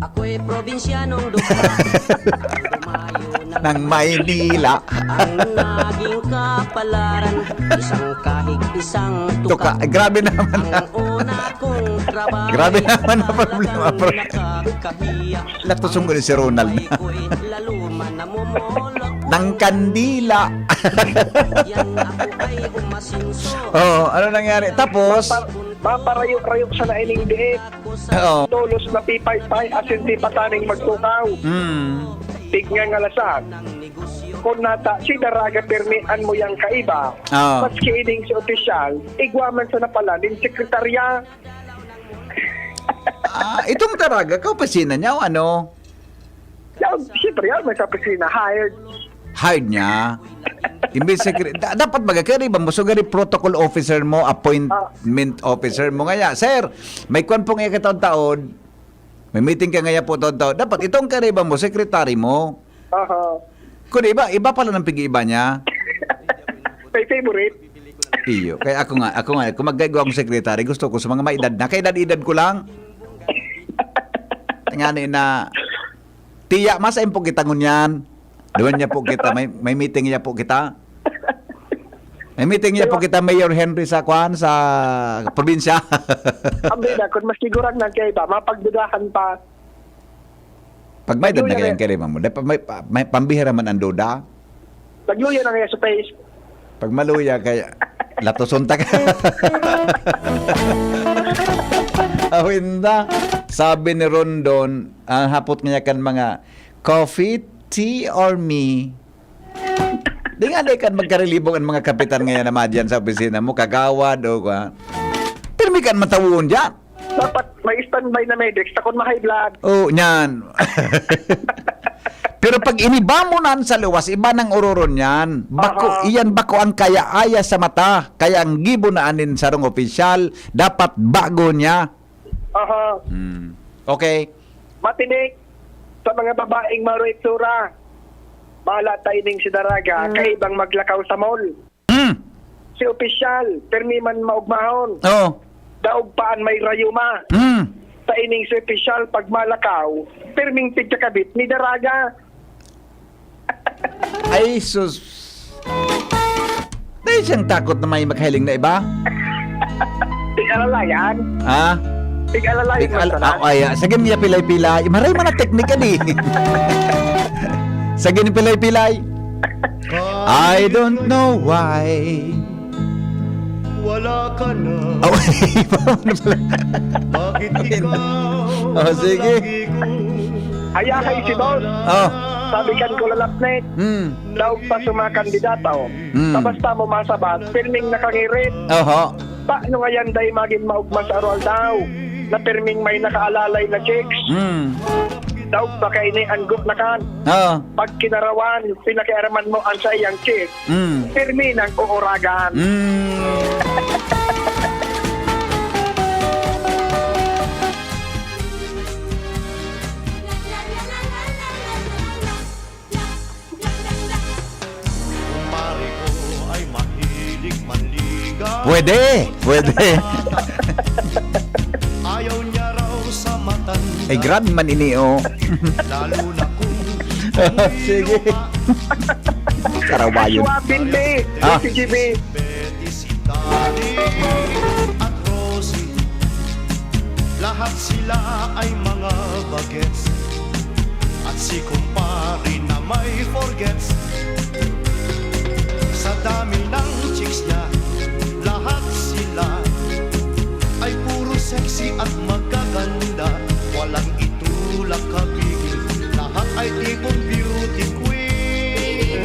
Ako'y probinsyanong dumayo na ng Maynila. Ang naging kapalaran, isang kahig, isang Tuka. Ay, grabe naman. Ang una kong trabaho, Grabe naman ang problema, bro. nakakahiya. Latusong ko ni si Ronald. Lalo man namumulok, ng kandila. yan ako ay umasinso. Oh, ano nangyari? Tapos, Maparayok-rayok sa naining diit. Oo. Tulos na pipay-pay, asin di pataning magtukaw. Tignan nga lasag. Kung nata, si Daraga permian mo yang kaiba. Oo. Maski ining si opisyal, igwaman sa napala din sekretarya. itong Daraga, kaupasina niya o ano? Siyempre yan, may sa opisina, hired. Hired niya. Imbes dapat magkakari ba mo? So, gari protocol officer mo, appointment officer mo. Ngaya, sir, may kwan pong ikataon-taon, may meeting ka ngaya po taon-taon. Dapat itong kari ba mo, sekretary mo? Kung iba pala ng pag-iiba niya. May favorite. Iyo. Kaya ako nga, kung maggagawa akong sekretary, gusto ko sa mga maedad na. Kaya edad ko lang. Tingnan na, tiya, masayin po kita ngunyan. Doon niya po kita, may meeting niya po kita. May meeting niya po kita, Mayor Henry sa probinsya. Ambi na, kung mas sigurang nang kaiba, mapagdudahan pa. Pag may edad na kayang karima mo, may pambihira man ang duda. Nagluya na kaya sa face. Pag maluya, kaya latosunta ka. Awinda. Sabi ni Rondon, ang hapot niya kan mga coffee, tea, or me. Di nga kan magkarilibong ang mga kapitan ngayon naman dyan sa opisina mo, kagawad o ka. Pero may kan matawon dyan. Dapat may standby na medics, takot ma-high blood. Oh, nyan. Pero pag iniba mo nan sa luwas, iba ng ururon yan. Iyan bako ang kaya-aya sa mata. Kaya ang gibo na anin sa rong opisyal, dapat bago niya. Okay. Matinik sa mga babaeng maroy tsura. Bahala tayo ning si Daraga, kaibang maglakaw sa mall. Si opisyal, permi man maugmahon. Daog paan may rayuma. Sa ining si opisyal, pag malakaw, perming tigkakabit ni Daraga. Ay, sus. Dahil siyang takot na may maghiling na iba? Tig-alalayan. Ha? Tig-alalayan. Sige niya pilay-pilay. Maray man na teknika di. Sige ni pilay-pilay. I don't know why. Wala ka na. Bakit ikaw? Sige. Ayahay si boss. Sabikan ko lalapnet. Daog pa sa mga kandidato. Basta mo masabat, pirming nakangirit. Paano nga yan day maging maugma sa aral daw? Na pirming may nakaalalay na chicks. Daog pa kayo ni anggot na kan. Pag kinarawan, pinakiaraman mo ang sa iyang chick. Pirmi ng uuragan. Pwede. Ayaw niya raw sa matan. Ay, grabe man ini, oh. Lalo na kung sige. Karawayon. Bindi. Si GB. At Rosie, lahat sila ay mga bagets. At si kumpari na may forgets. Sa dami ng chicks niya, lahat sila ay puro sexy at magaganda. Walang itulak kabigil, lahat ay tipong beauty queen.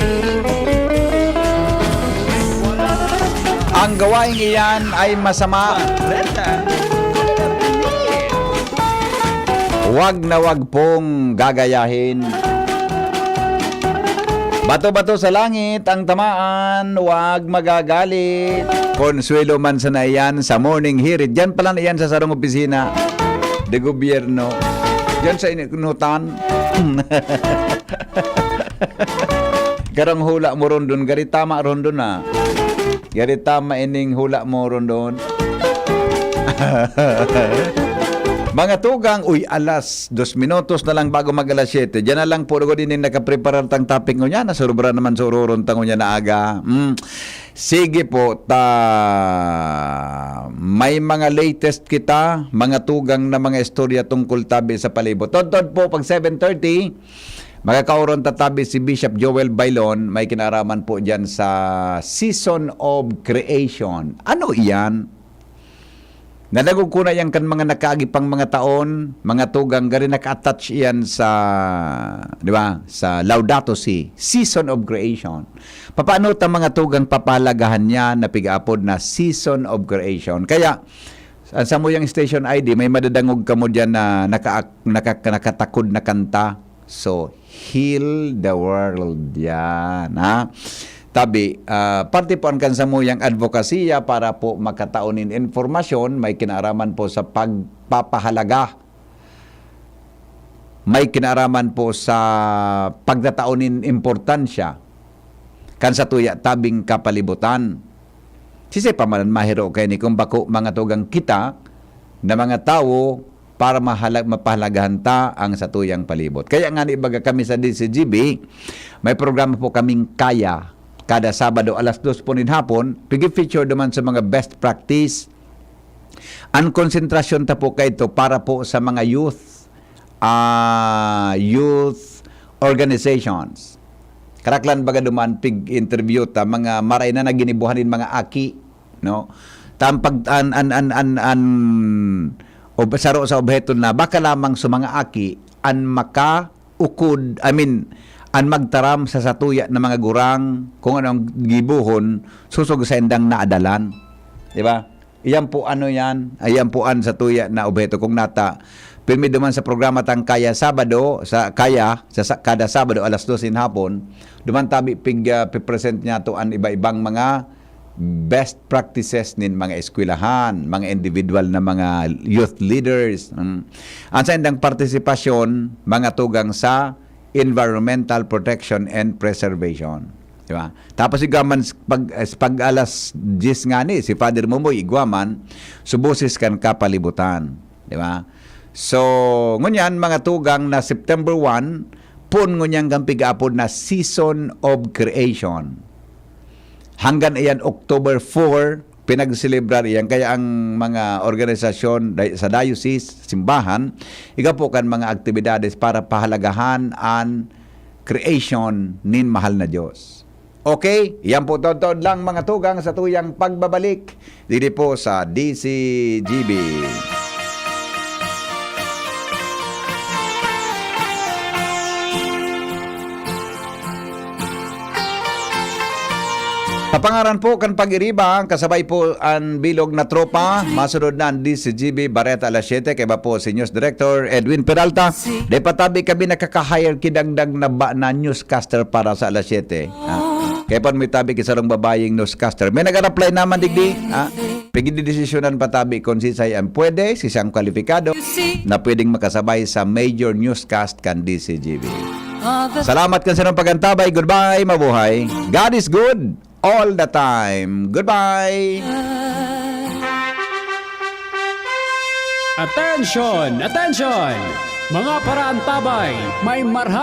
Ang gawain iyan ay masama. Wag na wag pong gagayahin. Bato-bato sa langit ang tamaan, wag magagalit. Konsuelo man sa na iyan sa morning hirit. Diyan pala na iyan sa sarong opisina de gobyerno. Diyan sa inutan. Garang hula mo rondon, gari tama rondon na. Gari tama ining hula mo rondon. Mga tugang, alas 2 minutos na lang bago mag alas 7. Diyan na lang po ko din nakapreparar tang topic ko niya. Nasurubra naman sa ururon tango niya na aga. Sige po, may mga latest kita, mga tugang na mga istorya tungkol tabi sa palibot. Tod po, pag 7:30, magkakauron tatabi si Bishop Joel Bailon. May kinaraman po dyan sa Season of Creation. Ano iyan? Nadagog ko na yan kan mga nakaagipang mga taon, mga tugang gari naka-attach yan sa, di ba, sa Laudato Si, Season of Creation. Paano ta mga tugang papalagahan niya na pig-apod na Season of Creation? Kaya, sa mo yung station ID, may madadangog ka mo dyan na nakatakod na kanta. So, heal the world yan, ha? Tabi, parte po ang kansa mo yung advokasya para po makataunin informasyon, may kinaraman po sa pagpapahalaga. May kinaraman po sa pagtataunin importansya. Kansa tuya tabing kapalibutan. Sisi pa man mahiro kay ni kung bako mga tugang kita na mga tao para mapahalagahan ta ang satuyang palibot. Kaya nga ibaga kami sa DCGB, may programa po kaming Kaya. Kada Sabado alas 2 po nin hapon, pigi-feature naman sa mga best practice. Ang konsentrasyon ta po kayo para po sa mga youth organizations. Karaklan baga duman pig-interview ta mga maray na naginibuhanin mga aki, no? Tampag saro sa objeto na baka lamang sa mga aki an makaukod, an magtaram sa satuya ng mga gurang kung anong gibuhon susog sa endang naadalan. Di ba? Iyan po yan. Ayan po an satuya na objeto kung nata. Pirmi duman sa programa tang Kaya Sabado, sa kada Sabado alas 2 in hapon, duman tabi pipresent niya to an iba-ibang mga best practices nin mga eskwelahan, mga individual na mga youth leaders. Ang sa endang partisipasyon, mga tugang sa environmental protection and preservation. Di ba? Tapos igaman pag alas 10 nga ni, si Father Momoy igwaman, subusis kan kapalibutan. Di ba? So, ngunyan mga tugang na September 1, pun ngunyang gampig-apod na Season of Creation. Hanggang iyan October 4, pinagselebrar iyan. Kaya ang mga organisasyon sa diocese, simbahan, igapukan mga aktibidades para pahalagahan ang creation nin mahal na Diyos. Okay, iyan po tod lang mga tugang sa tuyang pagbabalik dito po sa DCGB. Kapangaran po kan pag-iriba, kasabay po ang bilog na tropa, masunod na ang DCGB Bareta alas 7, kaya ba po si News Director Edwin Peralta. Di patabi kami nakaka-hire kidagdag na newscaster para sa alas 7. Kaya pa may tabi kisarong babaying newscaster. May nag-apply naman digdi. Pagdidesisyonan patabi kung si Sayan pwede, si siyang kwalifikado na pwedeng makasabay sa major newscast kan DCGB. Salamat kan sa nang pagantabay. Goodbye, mabuhay. God is good all the time. Goodbye. Attention! Attention! Mga paraantabay, may marha